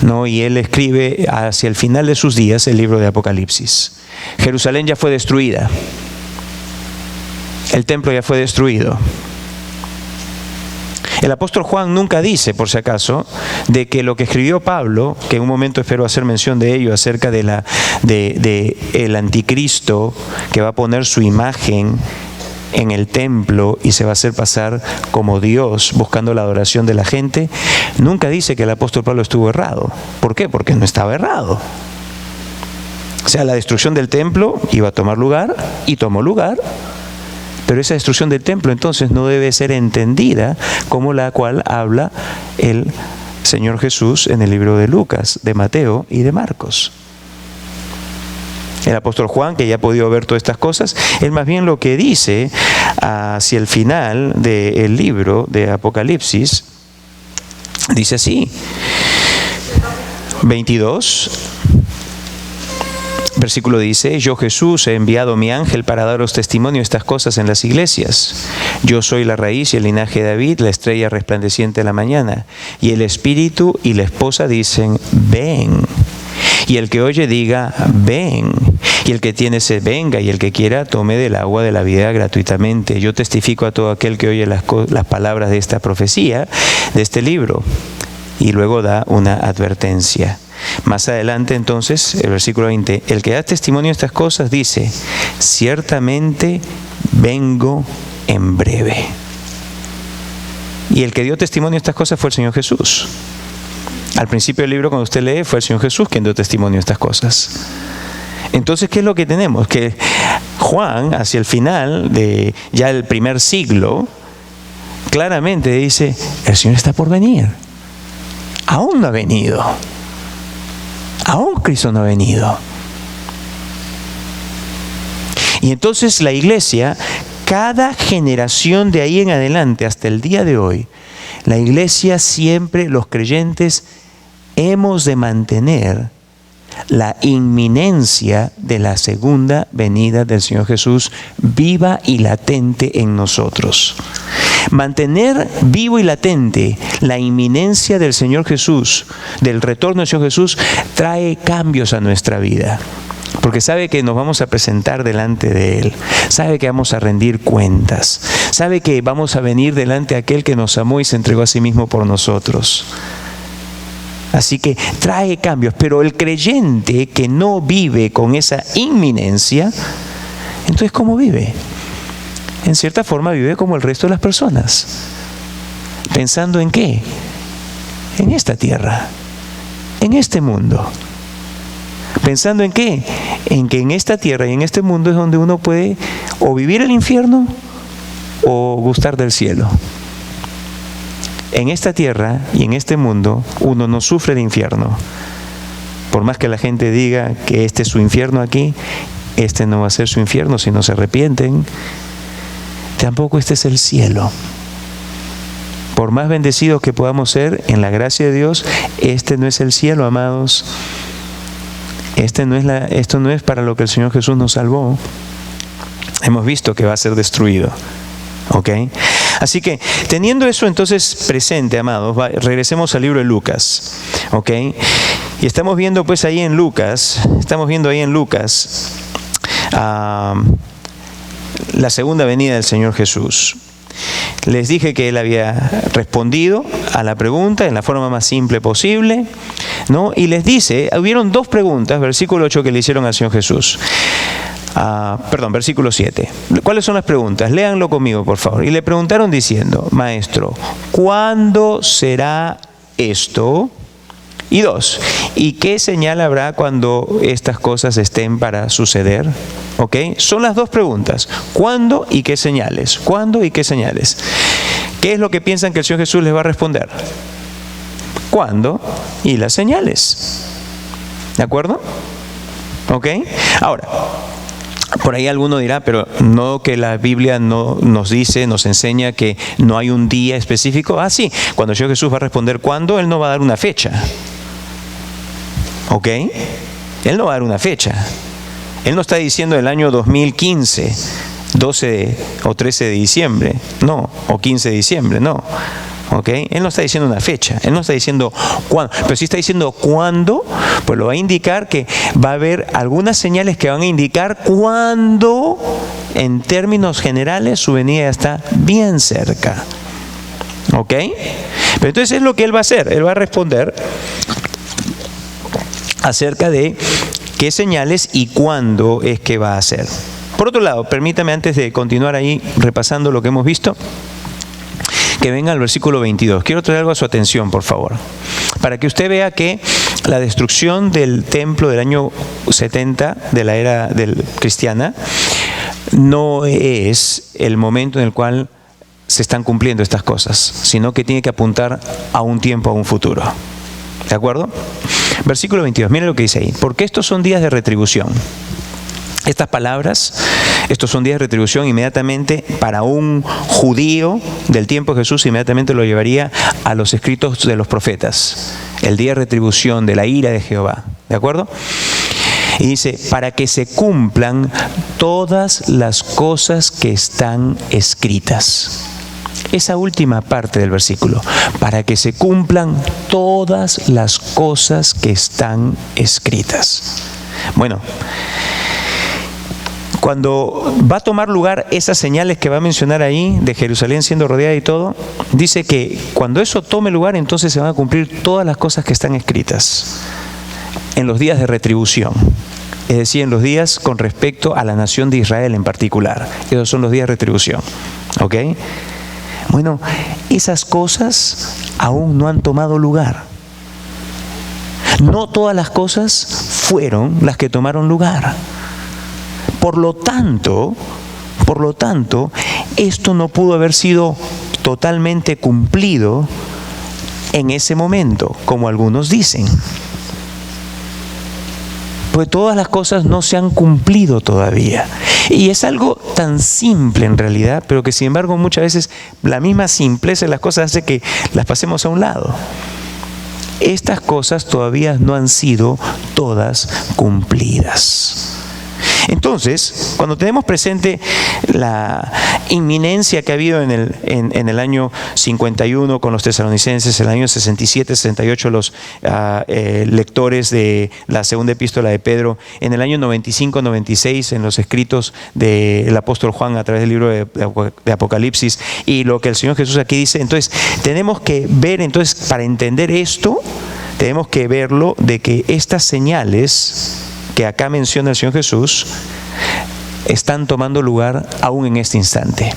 ¿no? Y él escribe hacia el final de sus días el libro de Apocalipsis. Jerusalén ya fue destruida. El templo ya fue destruido. El apóstol Juan nunca dice, por si acaso, de que lo que escribió Pablo, que en un momento espero hacer mención de ello, acerca de el anticristo que va a poner su imagen en el templo y se va a hacer pasar como Dios buscando la adoración de la gente, nunca dice que el apóstol Pablo estuvo errado. ¿Por qué? Porque no estaba errado. O sea, la destrucción del templo iba a tomar lugar y tomó lugar, pero esa destrucción del templo entonces no debe ser entendida como la cual habla el Señor Jesús en el libro de Lucas, de Mateo y de Marcos. El apóstol Juan, que ya ha podido ver todas estas cosas, él más bien lo que dice hacia el final del libro de Apocalipsis, dice así, 22, versículo dice, yo Jesús he enviado mi ángel para daros testimonio de estas cosas en las iglesias. Yo soy la raíz y el linaje de David, la estrella resplandeciente de la mañana. Y el espíritu y la esposa dicen, ven. Y el que oye diga, ven. Y el que tiene sed venga, y el que quiera tome del agua de la vida gratuitamente. Yo testifico a todo aquel que oye las palabras de esta profecía, de este libro. Y luego da una advertencia. Más adelante entonces, el versículo 20, el que da testimonio de estas cosas dice, ciertamente vengo en breve. Y el que dio testimonio de estas cosas fue el Señor Jesús. Al principio del libro, cuando usted lee, fue el Señor Jesús quien dio testimonio de estas cosas. Entonces, ¿qué es lo que tenemos? Que Juan, hacia el final de ya el primer siglo, claramente dice, el Señor está por venir. Aún no ha venido. Aún Cristo no ha venido. Y entonces la iglesia, cada generación de ahí en adelante, hasta el día de hoy, la iglesia siempre, los creyentes, hemos de mantener la inminencia de la segunda venida del Señor Jesús viva y latente en nosotros. Mantener vivo y latente la inminencia del Señor Jesús, del retorno del Señor Jesús, trae cambios a nuestra vida. Porque sabe que nos vamos a presentar delante de Él, sabe que vamos a rendir cuentas, sabe que vamos a venir delante de aquel que nos amó y se entregó a sí mismo por nosotros. Así que trae cambios, pero el creyente que no vive con esa inminencia, entonces ¿cómo vive? En cierta forma vive como el resto de las personas. ¿Pensando en qué? En esta tierra, en este mundo. ¿Pensando en qué? En que en esta tierra y en este mundo es donde uno puede o vivir el infierno o gustar del cielo. En esta tierra y en este mundo uno no sufre el infierno. Por más que la gente diga que este es su infierno aquí, este no va a ser su infierno si no se arrepienten. Tampoco este es el cielo. Por más bendecidos que podamos ser en la gracia de Dios, este no es el cielo, amados. Esto no es para lo que el Señor Jesús nos salvó. Hemos visto que va a ser destruido. ¿Ok? Así que, teniendo eso entonces presente, amados, regresemos al libro de Lucas. ¿Ok? Y estamos viendo pues ahí en Lucas, la segunda venida del Señor Jesús. Les dije que Él había respondido a la pregunta en la forma más simple posible, ¿no? Y les dice, hubieron dos preguntas, versículo 8, que le hicieron al Señor Jesús. Versículo 7. ¿Cuáles son las preguntas? Léanlo conmigo, por favor. Y le preguntaron diciendo, Maestro, ¿cuándo será esto? Y 2, ¿y qué señal habrá cuando estas cosas estén para suceder? ¿Ok? Son las dos preguntas. ¿Cuándo y qué señales? ¿Cuándo y qué señales? ¿Qué es lo que piensan que el Señor Jesús les va a responder? ¿Cuándo? Y las señales. ¿De acuerdo? ¿Ok? Ahora, por ahí alguno dirá, pero no, que la Biblia no nos dice, nos enseña que no hay un día específico. Sí, cuando el Señor Jesús va a responder cuándo, Él no va a dar una fecha. ¿Ok? Él no va a dar una fecha. Él no está diciendo el año 2015, 12 o 13 de diciembre, no, o 15 de diciembre, no. ¿Ok? Él no está diciendo una fecha, Él no está diciendo cuándo, pero si está diciendo cuándo, pues lo va a indicar que va a haber algunas señales que van a indicar cuándo, en términos generales, su venida ya está bien cerca. ¿Ok? Pero entonces es lo que Él va a hacer, Él va a responder acerca de qué señales y cuándo es que va a hacer. Por otro lado, permítame antes de continuar ahí repasando lo que hemos visto, que venga al versículo 22. Quiero traer algo a su atención, por favor, para que usted vea que la destrucción del templo del año 70 de la era cristiana no es el momento en el cual se están cumpliendo estas cosas, sino que tiene que apuntar a un tiempo, a un futuro. ¿De acuerdo? Versículo 22, miren lo que dice ahí. Porque estos son días de retribución. Estas palabras, estos son días de retribución, inmediatamente para un judío del tiempo de Jesús, inmediatamente lo llevaría a los escritos de los profetas. El día de retribución de la ira de Jehová. ¿De acuerdo? Y dice, para que se cumplan todas las cosas que están escritas. Esa última parte del versículo, para que se cumplan todas las cosas que están escritas. Bueno, cuando va a tomar lugar esas señales que va a mencionar ahí, de Jerusalén siendo rodeada y todo, dice que cuando eso tome lugar, entonces se van a cumplir todas las cosas que están escritas en los días de retribución. Es decir, en los días con respecto a la nación de Israel en particular. Esos son los días de retribución. ¿Ok? Bueno, esas cosas aún no han tomado lugar. No todas las cosas fueron las que tomaron lugar. Por lo tanto, esto no pudo haber sido totalmente cumplido en ese momento, como algunos dicen. Pues todas las cosas no se han cumplido todavía. Y es algo tan simple en realidad, pero que sin embargo muchas veces la misma simpleza de las cosas hace que las pasemos a un lado. estas cosas todavía no han sido todas cumplidas. Entonces, cuando tenemos presente la inminencia que ha habido en el año 51 con los tesalonicenses, el año 67, 68 los lectores de la segunda epístola de Pedro, en el año 95, 96 en los escritos del apóstol Juan a través del libro de Apocalipsis, y lo que el Señor Jesús aquí dice, entonces tenemos que ver, entonces para entender esto, tenemos que verlo de que estas señales que acá menciona el Señor Jesús están tomando lugar aún en este instante.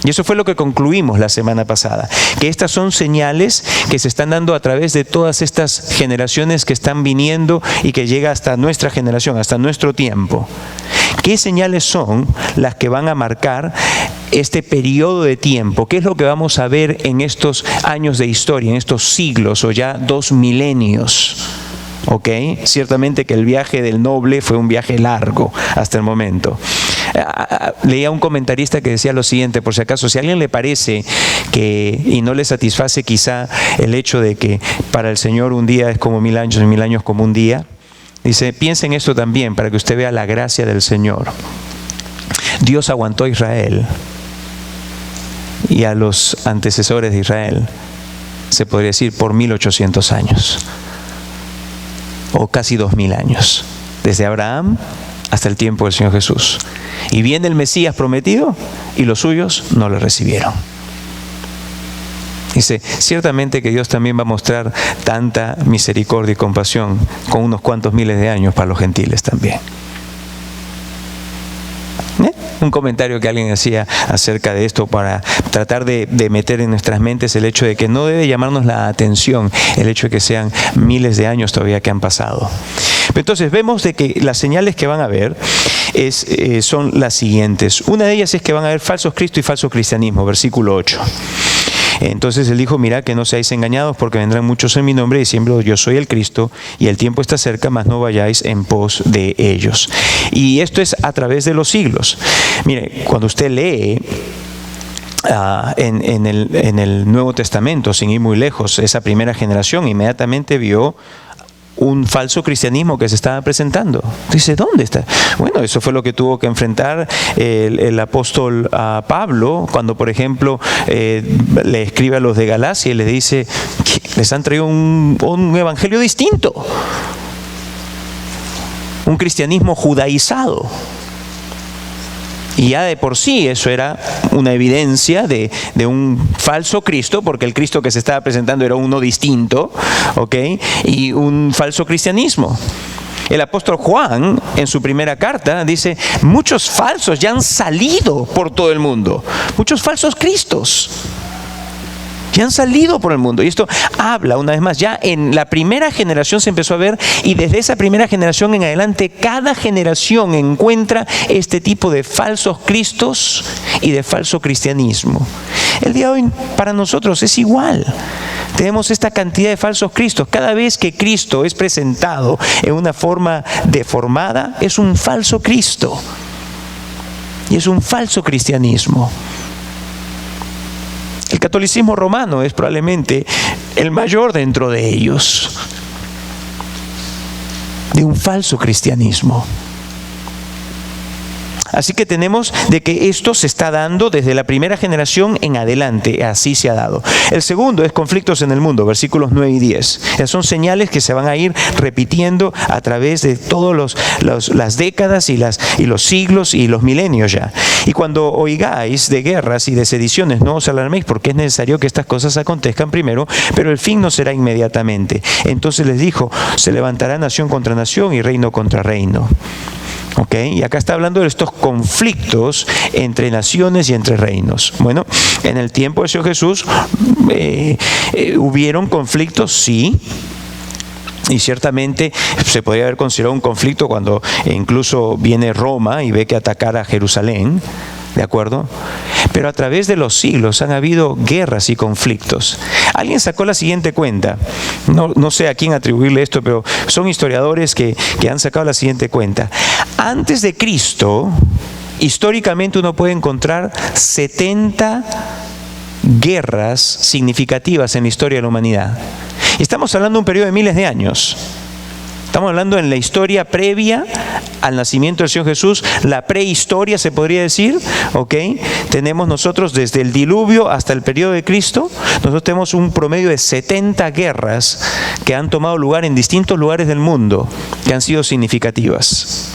Y eso fue lo que concluimos la semana pasada, que estas son señales que se están dando a través de todas estas generaciones que están viniendo y que llega hasta nuestra generación, hasta nuestro tiempo. ¿Qué señales son las que van a marcar este periodo de tiempo? ¿Qué es lo que vamos a ver en estos años de historia, en estos siglos o ya 2 milenios? ¿Ok? Ciertamente que el viaje del noble fue un viaje largo hasta el momento. Leía un comentarista que decía lo siguiente, por si acaso, si a alguien le parece que y no le satisface quizá el hecho de que para el Señor un día es como 1000 años y 1000 años como un día, dice, piense en esto también para que usted vea la gracia del Señor. Dios aguantó a Israel y a los antecesores de Israel, se podría decir, por 1800 años. O casi 2000 años, desde Abraham hasta el tiempo del Señor Jesús. Y viene el Mesías prometido y los suyos no le recibieron. Dice, ciertamente que Dios también va a mostrar tanta misericordia y compasión con unos cuantos miles de años para los gentiles también. Un comentario que alguien hacía acerca de esto para tratar de meter en nuestras mentes el hecho de que no debe llamarnos la atención el hecho de que sean miles de años todavía que han pasado. Entonces vemos de que las señales que van a haber son las siguientes. Una de ellas es que van a haber falsos Cristo y falso cristianismo, versículo 8. Entonces él dijo, mirad que no seáis engañados, porque vendrán muchos en mi nombre diciendo yo soy el Cristo, y el tiempo está cerca, mas no vayáis en pos de ellos. Y esto es a través de los siglos. Mire, cuando usted lee en el Nuevo Testamento, sin ir muy lejos, esa primera generación inmediatamente vio un falso cristianismo que se estaba presentando. Dice, ¿dónde está? Bueno, eso fue lo que tuvo que enfrentar el apóstol Pablo, cuando por ejemplo le escribe a los de Galacia y les dice que les han traído un evangelio distinto, un cristianismo judaizado. Y ya de por sí eso era una evidencia de un falso Cristo, porque el Cristo que se estaba presentando era uno distinto, ¿ok? Y un falso cristianismo. El apóstol Juan, en su primera carta, dice, muchos falsos ya han salido por todo el mundo, muchos falsos cristos. Ya han salido por el mundo. Y esto habla, una vez más, ya en la primera generación se empezó a ver, y desde esa primera generación en adelante, cada generación encuentra este tipo de falsos cristos y de falso cristianismo. El día de hoy para nosotros es igual. Tenemos esta cantidad de falsos cristos. Cada vez que Cristo es presentado en una forma deformada, es un falso Cristo. Y es un falso cristianismo. El catolicismo romano es probablemente el mayor dentro de ellos, de un falso cristianismo. Así que tenemos de que esto se está dando desde la primera generación en adelante, así se ha dado. El segundo es conflictos en el mundo, versículos 9 y 10. Esas son señales que se van a ir repitiendo a través de todas las décadas y los siglos y los milenios ya. Y cuando oigáis de guerras y de sediciones, no os alarméis, porque es necesario que estas cosas acontezcan primero, pero el fin no será inmediatamente. Entonces les dijo, se levantará nación contra nación y reino contra reino. ¿Okay? Y acá está hablando de estos conflictos entre naciones y entre reinos. Bueno, en el tiempo del Señor Jesús hubieron conflictos, sí. Y ciertamente se podría haber considerado un conflicto cuando incluso viene Roma y ve que atacar a Jerusalén, ¿de acuerdo? Pero a través de los siglos han habido guerras y conflictos. Alguien sacó la siguiente cuenta, no sé a quién atribuirle esto, pero son historiadores que han sacado la siguiente cuenta. Antes de Cristo, históricamente uno puede encontrar 70 guerras significativas en la historia de la humanidad. Y estamos hablando de un periodo de miles de años. Estamos hablando en la historia previa al nacimiento del Señor Jesús, la prehistoria se podría decir, ¿ok? Tenemos nosotros desde el diluvio hasta el periodo de Cristo, nosotros tenemos un promedio de 70 guerras que han tomado lugar en distintos lugares del mundo, que han sido significativas.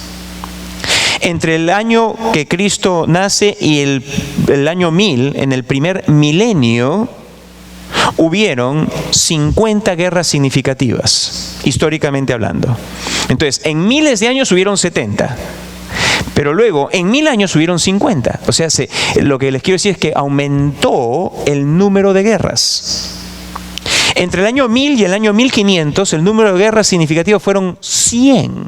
Entre el año que Cristo nace y el año 1000, en el primer milenio, hubieron 50 guerras significativas, históricamente hablando. Entonces, en miles de años hubieron 70, pero luego en 1000 años hubieron 50. O sea, lo que les quiero decir es que aumentó el número de guerras. Entre el año 1000 y el año 1500, el número de guerras significativas fueron 100.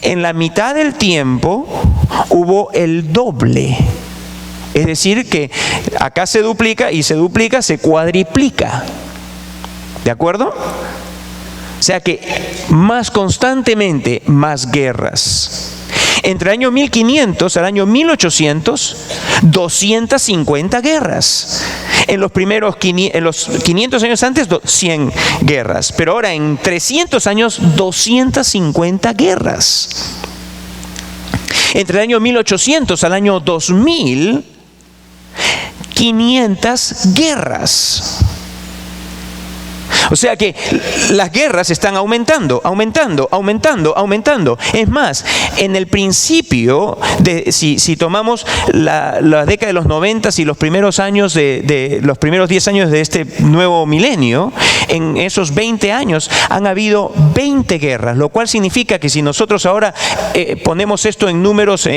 En la mitad del tiempo hubo el doble. Es decir, que acá se duplica y se duplica, se cuadriplica. ¿De acuerdo? O sea que más constantemente, más guerras. Entre el año 1500 al año 1800, 250 guerras. En los 500 años antes, 100 guerras. Pero ahora en 300 años, 250 guerras. Entre el año 1800 al año 2000, 500 guerras. O sea que las guerras están aumentando. Es más, en el principio, si tomamos la década de los 90 y los primeros años los primeros 10 años de este nuevo milenio, en esos 20 años han habido 20 guerras, lo cual significa que si nosotros ahora ponemos esto en números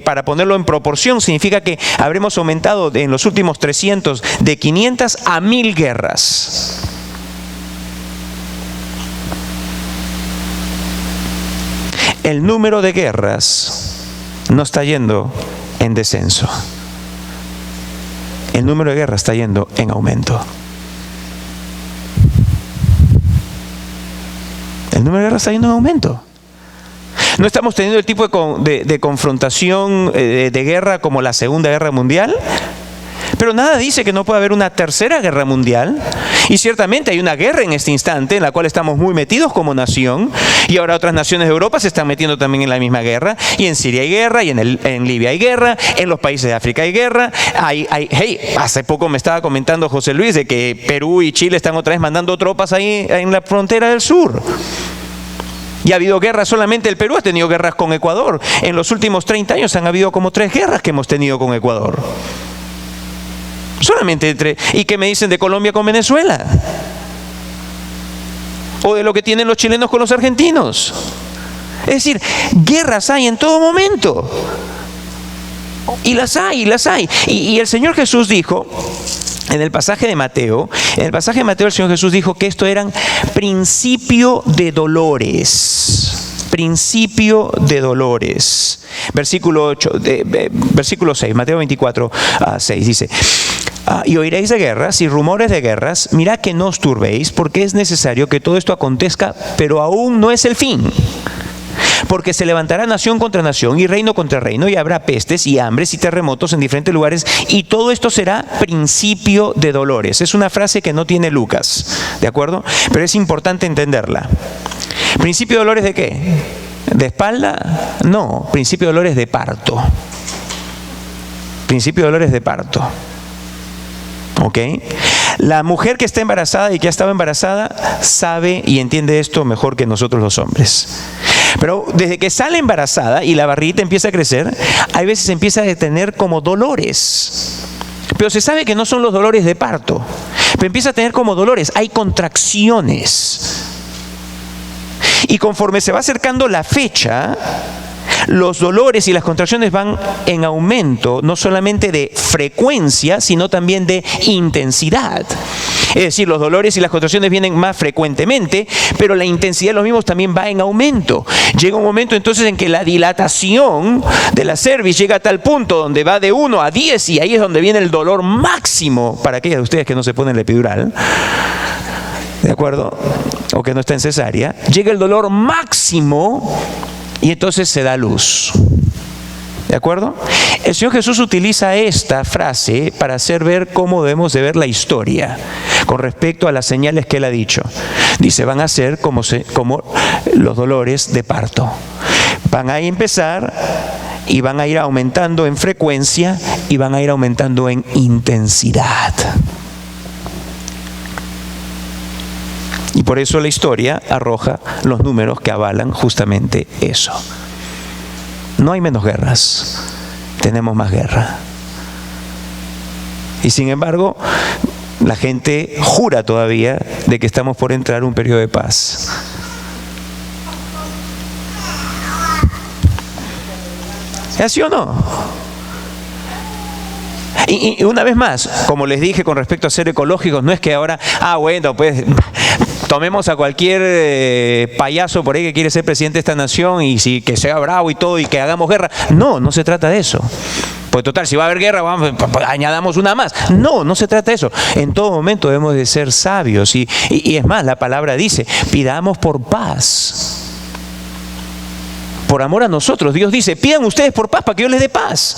para ponerlo en proporción, significa que habremos aumentado en los últimos 300 de 500 a 1000 guerras. El número de guerras no está yendo en descenso. El número de guerras está yendo en aumento. El número de guerras está yendo en aumento. No estamos teniendo el tipo de confrontación, de guerra como la Segunda Guerra Mundial. Pero nada dice que no pueda haber una tercera guerra mundial. Y ciertamente hay una guerra en este instante en la cual estamos muy metidos como nación. Y ahora otras naciones de Europa se están metiendo también en la misma guerra. Y en Siria hay guerra, y en Libia hay guerra, en los países de África hay guerra. Hace poco me estaba comentando José Luis de que Perú y Chile están otra vez mandando tropas ahí en la frontera del sur. Y ha habido guerras, solamente el Perú ha tenido guerras con Ecuador. En los últimos 30 años han habido como 3 guerras que hemos tenido con Ecuador. Solamente ¿y qué me dicen de Colombia con Venezuela? O de lo que tienen los chilenos con los argentinos. Es decir, guerras hay en todo momento. Y las hay. Y el Señor Jesús dijo, en el pasaje de Mateo, el Señor Jesús dijo que esto eran principio de dolores. Principio de dolores. Versículo 6, Mateo 24, 6 dice: y oiréis de guerras y rumores de guerras, mirad que no os turbéis, porque es necesario que todo esto acontezca, pero aún no es el fin. Porque se levantará nación contra nación y reino contra reino, y habrá pestes y hambres y terremotos en diferentes lugares, y todo esto será principio de dolores. Es una frase que no tiene Lucas, ¿de acuerdo? Pero es importante entenderla. ¿Principio de dolores de qué? ¿De espalda? No, principio de dolores de parto. Principio de dolores de parto. ¿Ok? La mujer que está embarazada y que ha estado embarazada sabe y entiende esto mejor que nosotros los hombres. Pero desde que sale embarazada y la barriguita empieza a crecer, hay veces empieza a tener como dolores. Pero se sabe que no son los dolores de parto. Pero empieza a tener como dolores, hay contracciones. Y conforme se va acercando la fecha, los dolores y las contracciones van en aumento, no solamente de frecuencia, sino también de intensidad. Es decir, los dolores y las contracciones vienen más frecuentemente, pero la intensidad de los mismos también va en aumento. Llega un momento entonces en que la dilatación de la cervix llega a tal punto donde va de 1 a 10, y ahí es donde viene el dolor máximo para aquellas de ustedes que no se ponen la epidural, ¿de acuerdo? O que no está en cesárea. Llega el dolor máximo y entonces se da luz. ¿De acuerdo? El Señor Jesús utiliza esta frase para hacer ver cómo debemos de ver la historia con respecto a las señales que Él ha dicho. Dice, van a ser como los dolores de parto. Van a empezar y van a ir aumentando en frecuencia y van a ir aumentando en intensidad. Y por eso la historia arroja los números que avalan justamente eso. No hay menos guerras, tenemos más guerra. Y sin embargo, la gente jura todavía de que estamos por entrar en un periodo de paz. ¿Es así o no? Y una vez más, como les dije con respecto a ser ecológicos, no es que ahora, bueno, pues tomemos a cualquier payaso por ahí que quiere ser presidente de esta nación y que sea bravo y todo y que hagamos guerra. No, no se trata de eso. Pues total, si va a haber guerra, añadamos una más. No, no se trata de eso. En todo momento debemos de ser sabios. Y es más, la palabra dice, pidamos por paz. Por amor a nosotros. Dios dice, pidan ustedes por paz para que yo les dé paz.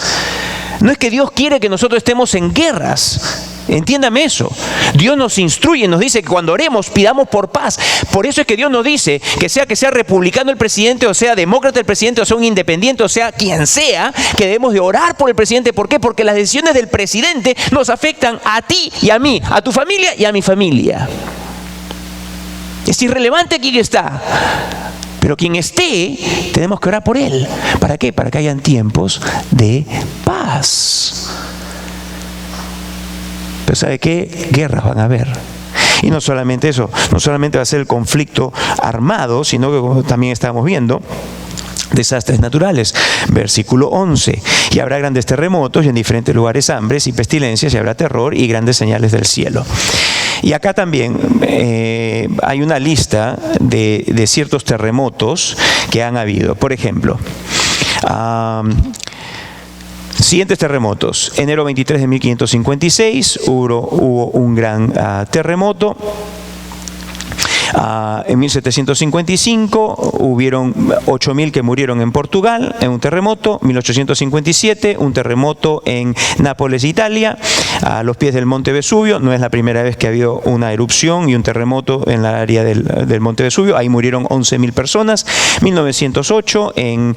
No es que Dios quiere que nosotros estemos en guerras. Entiéndame eso. Dios nos instruye, nos dice que cuando oremos pidamos por paz. Por eso es que Dios nos dice que sea republicano el presidente, o sea demócrata el presidente, o sea un independiente, o sea quien sea, que debemos de orar por el presidente. ¿Por qué? Porque las decisiones del presidente nos afectan a ti y a mí, a tu familia y a mi familia. Es irrelevante quién está, pero quien esté, tenemos que orar por él. ¿Para qué? Para que hayan tiempos de paz. Pero ¿sabe qué? Guerras van a haber. Y no solamente eso, no solamente va a ser el conflicto armado, sino que como también estamos viendo, desastres naturales. Versículo 11. Y habrá grandes terremotos y en diferentes lugares hambres y pestilencias y habrá terror y grandes señales del cielo. Y acá también hay una lista de ciertos terremotos que han habido. Por ejemplo, siguientes terremotos. Enero 23 de 1556 hubo un gran terremoto. En 1755 hubieron 8.000 que murieron en Portugal en un terremoto. 1857 un terremoto en Nápoles, Italia, a los pies del monte Vesubio. No es la primera vez que ha habido una erupción y un terremoto en la área del monte Vesubio. Ahí murieron 11.000 personas. 1908 en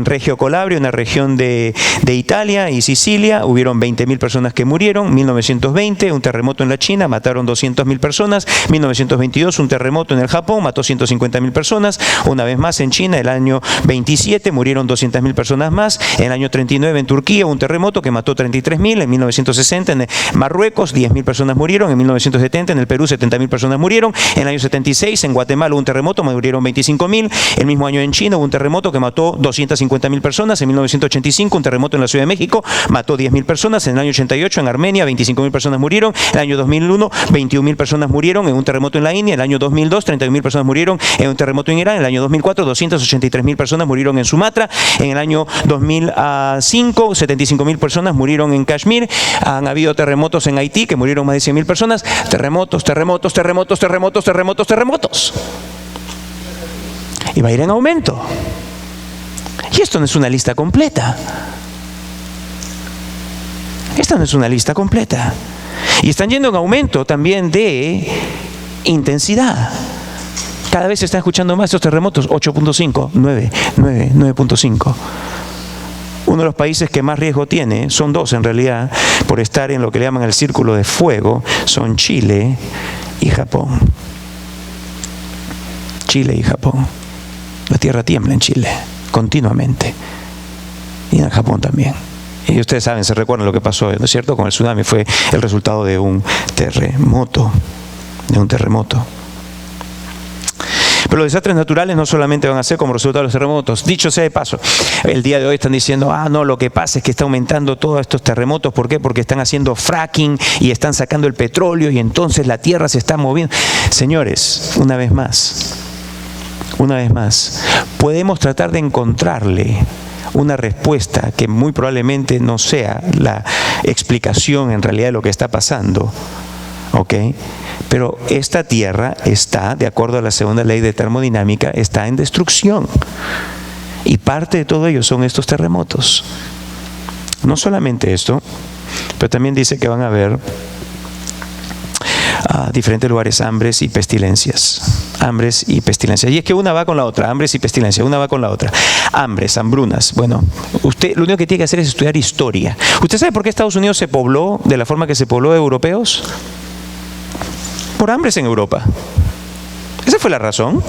Reggio Calabria, una región de Italia y Sicilia, hubieron 20.000 personas que murieron. 1920 un terremoto en la China, mataron 200.000 personas. 1922 un terremoto en el Japón, mató 150.000 personas. Una vez más en China, el año 27 murieron 200.000 personas más. En el año 39 en Turquía un terremoto que mató 33.000. En 1960 en Marruecos 10.000 personas murieron. En 1970 en el Perú 70.000 personas murieron. En el año 76 en Guatemala hubo un terremoto, murieron 25.000. El mismo año en China hubo un terremoto que mató 250.000 personas. En 1985 un terremoto en la Ciudad de México mató 10.000 personas. En el año 88 en Armenia 25.000 personas murieron. En el año 2001 21.000 personas murieron en un terremoto en la India. En el año 2002 31.000 personas murieron en un terremoto en Irán. En el año 2004 283.000 personas murieron en Sumatra. En el año 2005 75.000 personas murieron en Kashmir. Han habido terremotos en Haití que murieron más de 100.000 personas. Terremotos. Y va a ir en aumento. Y esto no es una lista completa. Esta no es una lista completa. Y están yendo en aumento también de intensidad. Cada vez se están escuchando más estos terremotos. 8.5, 9.5. Uno de los países que más riesgo tiene, son dos en realidad, por estar en lo que le llaman el círculo de fuego, son Chile y Japón. Chile y Japón. La tierra tiembla en Chile, continuamente. Y en Japón también. Y ustedes saben, se recuerdan lo que pasó, ¿no es cierto? Con el tsunami fue el resultado de un terremoto. Pero los desastres naturales no solamente van a ser como resultado de los terremotos. Dicho sea de paso, el día de hoy están diciendo, no, lo que pasa es que está aumentando todos estos terremotos. ¿Por qué? Porque están haciendo fracking y están sacando el petróleo y entonces la tierra se está moviendo. Señores, una vez más, podemos tratar de encontrarle una respuesta que muy probablemente no sea la explicación en realidad de lo que está pasando. ¿Ok? Pero esta tierra está, de acuerdo a la segunda ley de termodinámica, está en destrucción. Y parte de todo ello son estos terremotos. No solamente esto, pero también dice que van a haber diferentes lugares hambres y pestilencias. Hambres y pestilencias. Y es que una va con la otra, hambres y pestilencias, una va con la otra. Hambres, hambrunas. Bueno, usted lo único que tiene que hacer es estudiar historia. ¿Usted sabe por qué Estados Unidos se pobló de la forma que se pobló de europeos? Por hambres en Europa. Esa fue la razón.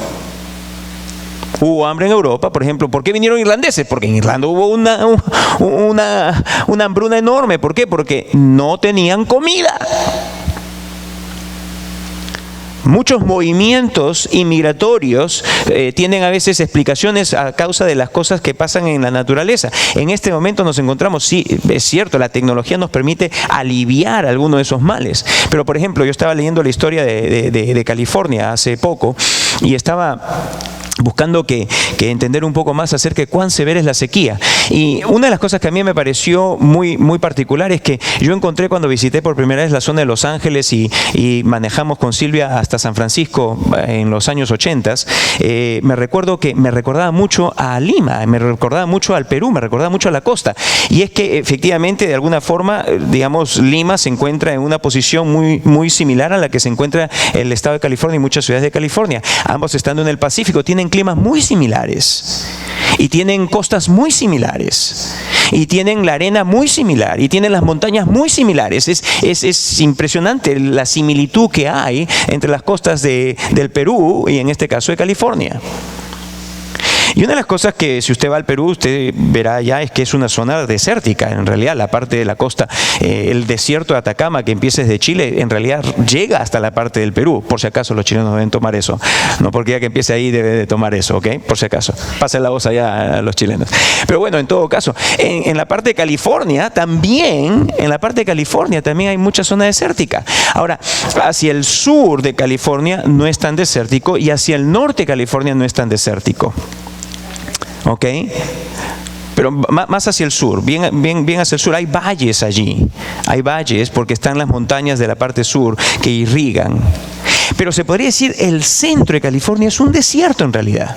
Hubo hambre en Europa, por ejemplo. ¿Por qué vinieron irlandeses? Porque en Irlanda hubo una hambruna enorme. ¿Por qué? Porque no tenían comida. Muchos movimientos inmigratorios tienen a veces explicaciones a causa de las cosas que pasan en la naturaleza. En este momento nos encontramos, sí, es cierto, la tecnología nos permite aliviar algunos de esos males. Pero, por ejemplo, yo estaba leyendo la historia de California hace poco y estaba buscando que entender un poco más acerca de cuán severa es la sequía. Y una de las cosas que a mí me pareció muy particular es que yo encontré cuando visité por primera vez la zona de Los Ángeles y manejamos con Silvia hasta San Francisco en los años 80, me recuerdo que me recordaba mucho a Lima, me recordaba mucho al Perú, me recordaba mucho a la costa. Y es que efectivamente, de alguna forma, digamos, Lima se encuentra en una posición muy similar a la que se encuentra el estado de California y muchas ciudades de California. Ambos estando en el Pacífico, tienen climas muy similares y tienen costas muy similares y tienen la arena muy similar y tienen las montañas muy similares. Es impresionante la similitud que hay entre las costas del Perú y en este caso de California. Y una de las cosas que si usted va al Perú, usted verá allá es que es una zona desértica. En realidad, la parte de la costa, el desierto de Atacama que empieza desde Chile, en realidad llega hasta la parte del Perú. Por si acaso los chilenos deben tomar eso. No porque ya que empiece ahí debe de tomar eso, ¿ok? Por si acaso. Pasen la voz allá a los chilenos. Pero bueno, en todo caso, en la parte de California también, hay mucha zona desértica. Ahora, hacia el sur de California no es tan desértico y hacia el norte de California no es tan desértico. ¿Ok? Pero más hacia el sur, bien hacia el sur, hay valles allí. Hay valles porque están las montañas de la parte sur que irrigan. Pero se podría decir el centro de California es un desierto en realidad.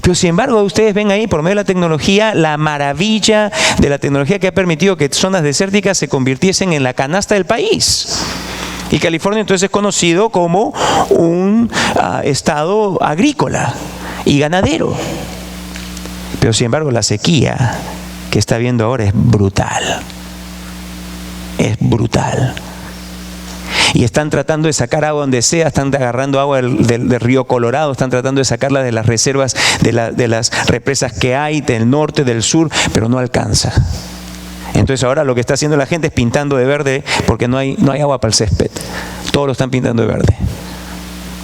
Pero sin embargo, ustedes ven ahí por medio de la tecnología, la maravilla de la tecnología que ha permitido que zonas desérticas se convirtiesen en la canasta del país. Y California entonces es conocido como un estado agrícola y ganadero. Pero sin embargo la sequía que está habiendo ahora es brutal. Es brutal. Y están tratando de sacar agua donde sea, están agarrando agua del río Colorado, están tratando de sacarla de las reservas, de las represas que hay del norte, del sur, pero no alcanza. Entonces ahora lo que está haciendo la gente es pintando de verde porque no hay agua para el césped. Todos lo están pintando de verde.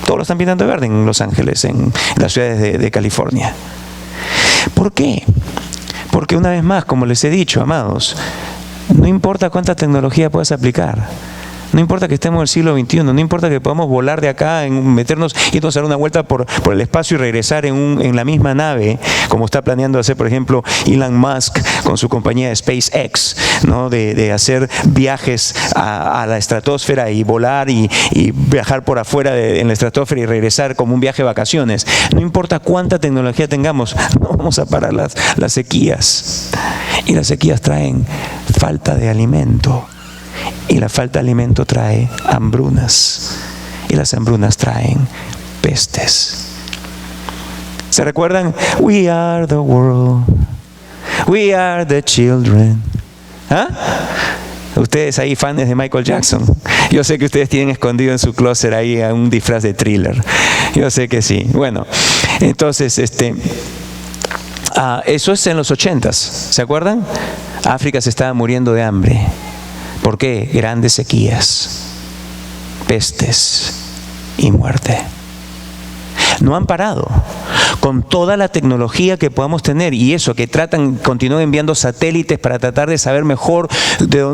Todos lo están pintando de verde en Los Ángeles, en las ciudades de California. ¿Por qué? Porque una vez más, como les he dicho, amados, no importa cuánta tecnología puedas aplicar, no importa que estemos en el siglo XXI, no importa que podamos volar de acá, irnos a dar una vuelta por el espacio y regresar en la misma nave, como está planeando hacer, por ejemplo, Elon Musk con su compañía SpaceX, ¿no? de hacer viajes a la estratosfera y volar y viajar por afuera en la estratosfera y regresar como un viaje de vacaciones. No importa cuánta tecnología tengamos, no vamos a parar las sequías. Y las sequías traen falta de alimento. Y la falta de alimento trae hambrunas. Y las hambrunas traen pestes. ¿Se recuerdan? We are the world. We are the children. ¿Ah? Ustedes ahí, fans de Michael Jackson. Yo sé que ustedes tienen escondido en su closet ahí un disfraz de Thriller. Yo sé que sí. Bueno, entonces, eso es en los 80s. ¿Se acuerdan? África se estaba muriendo de hambre. ¿Por qué? Grandes sequías, pestes y muerte. No han parado. Con toda la tecnología que podamos tener y eso, que continúan enviando satélites para tratar de saber mejor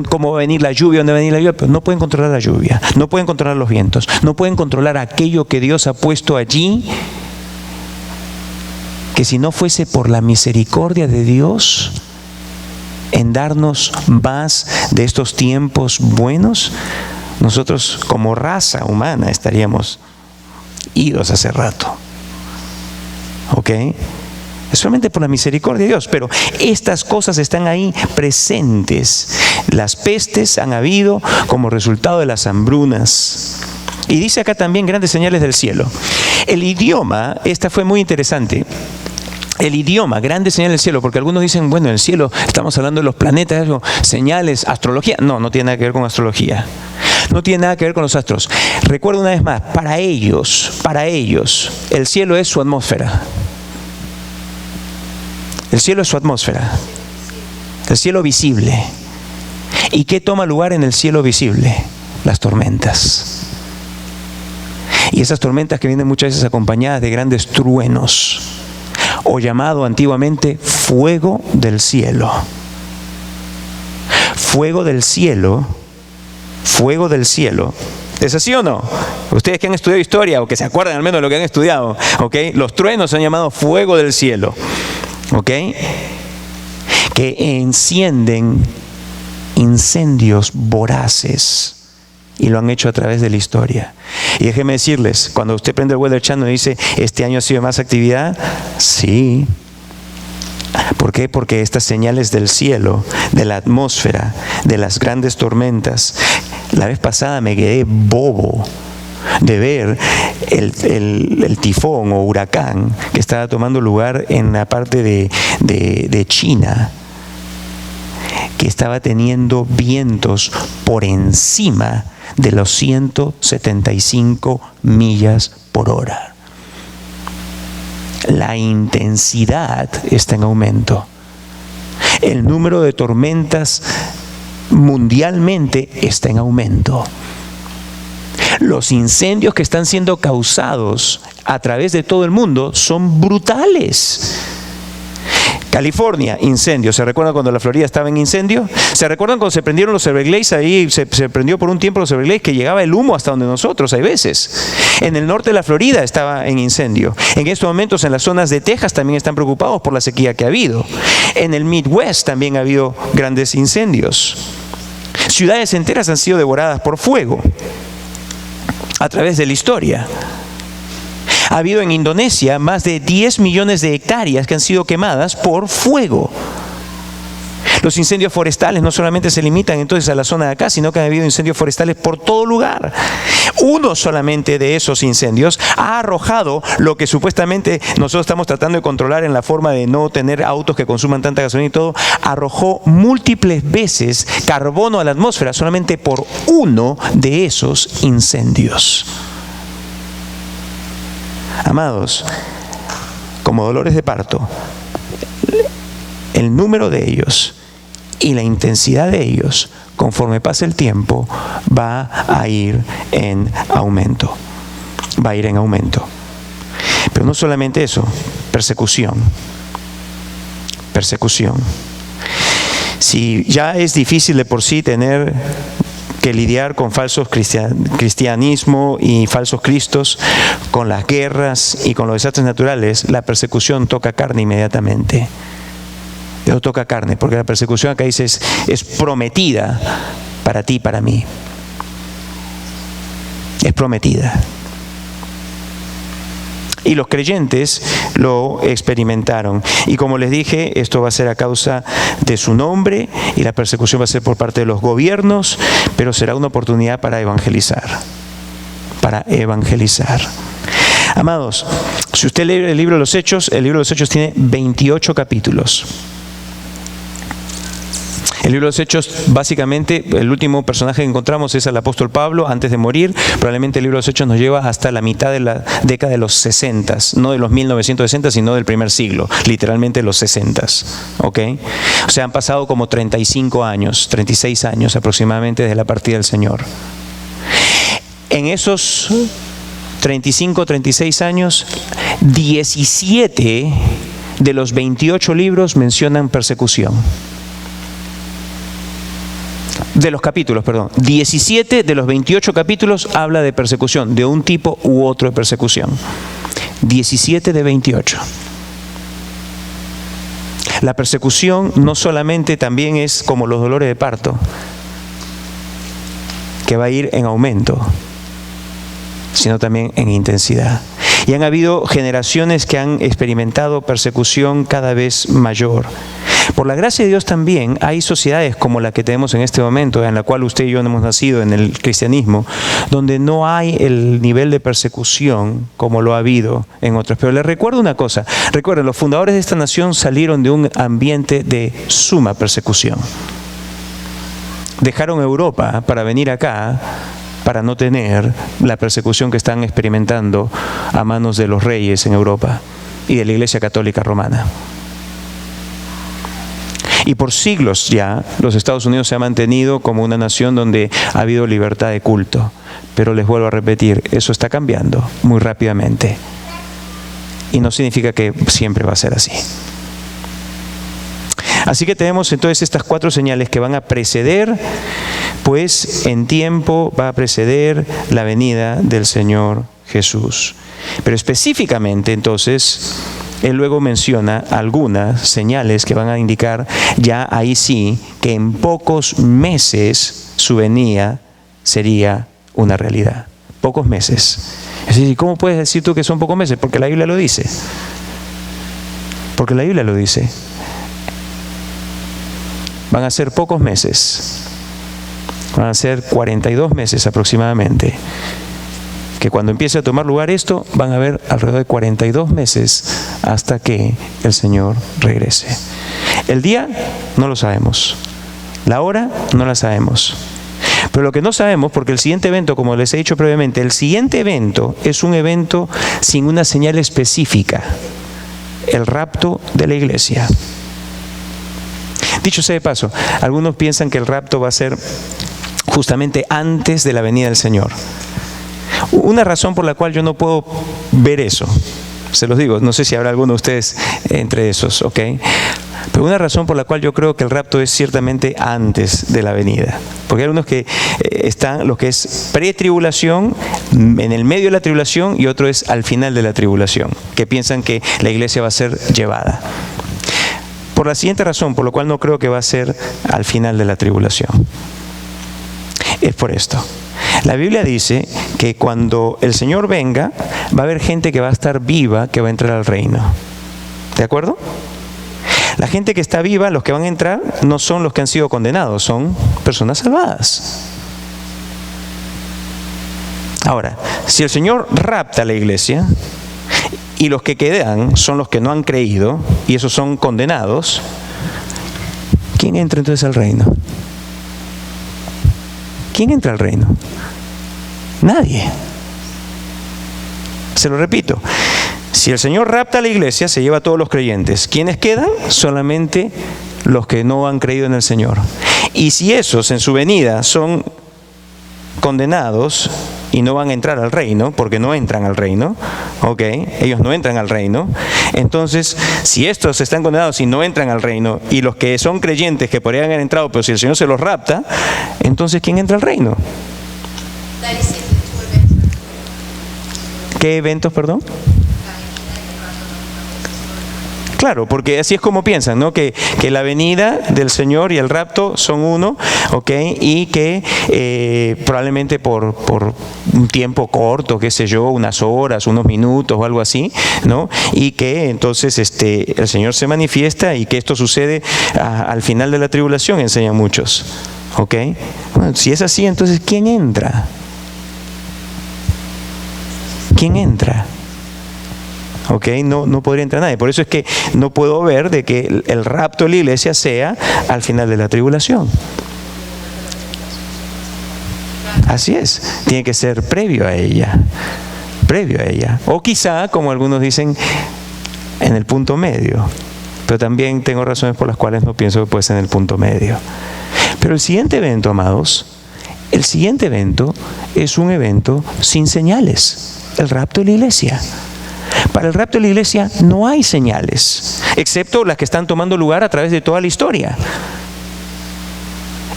cómo va a venir la lluvia, dónde va a venir la lluvia, pero no pueden controlar la lluvia, no pueden controlar los vientos, no pueden controlar aquello que Dios ha puesto allí, que si no fuese por la misericordia de Dios en darnos más de estos tiempos buenos, nosotros como raza humana estaríamos idos hace rato. ¿Ok? Es solamente por la misericordia de Dios, pero estas cosas están ahí presentes. Las pestes han habido como resultado de las hambrunas. Y dice acá también grandes señales del cielo. El idioma, esta fue muy interesante. El idioma, grandes señales del cielo, porque algunos dicen, bueno, en el cielo estamos hablando de los planetas, señales, astrología. No, no tiene nada que ver con astrología. No tiene nada que ver con los astros. Recuerdo una vez más, para ellos, el cielo es su atmósfera. El cielo es su atmósfera. El cielo visible. ¿Y qué toma lugar en el cielo visible? Las tormentas. Y esas tormentas que vienen muchas veces acompañadas de grandes truenos, o llamado antiguamente fuego del cielo. Fuego del cielo. Fuego del cielo. ¿Es así o no? Ustedes que han estudiado historia o que se acuerdan al menos de lo que han estudiado, ¿ok? Los truenos se han llamado fuego del cielo, ¿ok? Que encienden incendios voraces. Y lo han hecho a través de la historia. Y déjenme decirles, cuando usted prende el Weather Channel y dice, ¿este año ha sido más actividad? Sí. ¿Por qué? Porque estas señales del cielo, de la atmósfera, de las grandes tormentas. La vez pasada me quedé bobo de ver el tifón o huracán que estaba tomando lugar en la parte de China, que estaba teniendo vientos por encima de los 175 millas por hora. La intensidad está en aumento. El número de tormentas mundialmente está en aumento. Los incendios que están siendo causados a través de todo el mundo son brutales. California, incendio. ¿Se recuerdan cuando la Florida estaba en incendio? ¿Se recuerdan cuando se prendieron los Everglades? Ahí se prendió por un tiempo los Everglades, que llegaba el humo hasta donde nosotros, hay veces. En el norte de la Florida estaba en incendio. En estos momentos en las zonas de Texas también están preocupados por la sequía que ha habido. En el Midwest también ha habido grandes incendios. Ciudades enteras han sido devoradas por fuego a través de la historia. Ha habido en Indonesia más de 10 millones de hectáreas que han sido quemadas por fuego. Los incendios forestales no solamente se limitan entonces a la zona de acá, sino que han habido incendios forestales por todo lugar. Uno solamente de esos incendios ha arrojado lo que supuestamente nosotros estamos tratando de controlar en la forma de no tener autos que consuman tanta gasolina y todo, arrojó múltiples veces carbono a la atmósfera solamente por uno de esos incendios. Amados, como dolores de parto, el número de ellos y la intensidad de ellos, conforme pase el tiempo, va a ir en aumento. Va a ir en aumento. Pero no solamente eso, persecución. Persecución. Si ya es difícil de por sí tener que lidiar con falsos cristianismo y falsos cristos, con las guerras y con los desastres naturales, la persecución toca carne inmediatamente. Eso toca carne, porque la persecución acá dice es prometida para ti y para mí. Es prometida. Y los creyentes lo experimentaron. Y como les dije, esto va a ser a causa de su nombre, y la persecución va a ser por parte de los gobiernos, pero será una oportunidad para evangelizar. Para evangelizar. Amados, si usted lee el libro de los Hechos, el libro de los Hechos tiene 28 capítulos. El libro de los Hechos, básicamente, el último personaje que encontramos es el apóstol Pablo antes de morir. Probablemente el libro de los Hechos nos lleva hasta la mitad de la década de los 60, no de los 1960, sino del primer siglo, literalmente los 60. ¿Ok? O sea, han pasado como 35 años, 36 años aproximadamente desde la partida del Señor. En esos 35, 36 años, 17 de los 28 libros mencionan persecución. De los capítulos, perdón. 17 de los 28 capítulos habla de persecución, de un tipo u otro de persecución. 17 de 28. La persecución no solamente también es como los dolores de parto, que va a ir en aumento, sino también en intensidad. Y han habido generaciones que han experimentado persecución cada vez mayor. Por la gracia de Dios también hay sociedades como la que tenemos en este momento, en la cual usted y yo hemos nacido en el cristianismo, donde no hay el nivel de persecución como lo ha habido en otras. Pero les recuerdo una cosa, recuerden, los fundadores de esta nación salieron de un ambiente de suma persecución. Dejaron Europa para venir acá, para no tener la persecución que están experimentando a manos de los reyes en Europa y de la Iglesia Católica Romana. Y por siglos ya, los Estados Unidos se ha mantenido como una nación donde ha habido libertad de culto. Pero les vuelvo a repetir, eso está cambiando muy rápidamente. Y no significa que siempre va a ser así. Así que tenemos entonces estas 4 señales que van a preceder, pues en tiempo va a preceder la venida del Señor Jesús. Pero específicamente entonces, Él luego menciona algunas señales que van a indicar ya ahí sí que en pocos meses su venida sería una realidad. Pocos meses. Es decir, ¿cómo puedes decir tú que son pocos meses? Porque la Biblia lo dice. Porque la Biblia lo dice. Van a ser pocos meses. Van a ser 42 meses aproximadamente. Que cuando empiece a tomar lugar esto, van a haber alrededor de 42 meses hasta que el Señor regrese. El día no lo sabemos. La hora no la sabemos. Pero lo que no sabemos, porque el siguiente evento, como les he dicho previamente, el siguiente evento es un evento sin una señal específica. El rapto de la iglesia. Dicho sea de paso, algunos piensan que el rapto va a ser justamente antes de la venida del Señor. Una razón por la cual yo no puedo ver eso, se los digo, no sé si habrá alguno de ustedes entre esos, ¿ok? Pero una razón por la cual yo creo que el rapto es ciertamente antes de la venida. Porque hay algunos que están, lo que es pretribulación, en el medio de la tribulación, y otro es al final de la tribulación, que piensan que la iglesia va a ser llevada. Por la siguiente razón, por lo cual no creo que va a ser al final de la tribulación. Es por esto. La Biblia dice que cuando el Señor venga, va a haber gente que va a estar viva, que va a entrar al reino. ¿De acuerdo? La gente que está viva, los que van a entrar, no son los que han sido condenados, son personas salvadas. Ahora, si el Señor rapta a la iglesia, y los que quedan son los que no han creído, y esos son condenados, ¿quién entra entonces al reino? ¿Quién entra al reino? Nadie. Se lo repito. Si el Señor rapta a la iglesia, se lleva a todos los creyentes. ¿Quiénes quedan? Solamente los que no han creído en el Señor. Y si esos en su venida son condenados y no van a entrar al reino, porque no entran al reino, ¿ok? Ellos no entran al reino. Entonces, si estos están condenados y no entran al reino, y los que son creyentes que podrían haber entrado, pero si el Señor se los rapta, entonces ¿quién entra al reino? ¿Qué eventos, perdón? Claro, porque así es como piensan, ¿no? Que la venida del Señor y el rapto son uno, ¿ok? Y que probablemente por un tiempo corto, qué sé yo, unas horas, unos minutos o algo así, ¿no? Y que entonces el Señor se manifiesta y que esto sucede al final de la tribulación, enseñan muchos, ¿ok? Bueno, si es así, entonces ¿quién entra? ¿Quién entra? ¿Ok? No podría entrar nadie. Por eso es que no puedo ver de que el rapto de la iglesia sea al final de la tribulación. Así es. Tiene que ser previo a ella. Previo a ella. O quizá, como algunos dicen, en el punto medio. Pero también tengo razones por las cuales no pienso que puede ser en el punto medio. Pero el siguiente evento, amados, el siguiente evento es un evento sin señales. El rapto de la iglesia. Para el rapto de la iglesia no hay señales, excepto las que están tomando lugar a través de toda la historia.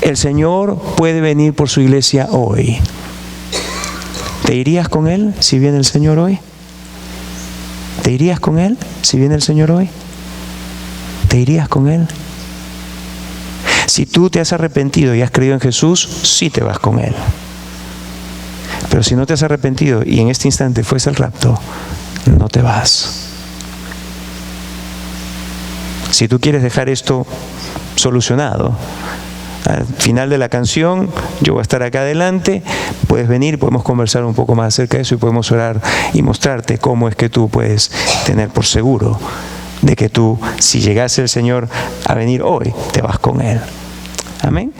El Señor puede venir por su iglesia hoy. ¿Te irías con Él si viene el Señor hoy? ¿Te irías con Él si viene el Señor hoy? ¿Te irías con Él? Si tú te has arrepentido y has creído en Jesús, sí te vas con Él. Pero si no te has arrepentido y en este instante fuese el rapto, no te vas. Si tú quieres dejar esto solucionado, al final de la canción yo voy a estar acá adelante, puedes venir, podemos conversar un poco más acerca de eso y podemos orar y mostrarte cómo es que tú puedes tener por seguro de que tú, si llegase el Señor a venir hoy, te vas con Él. Amén.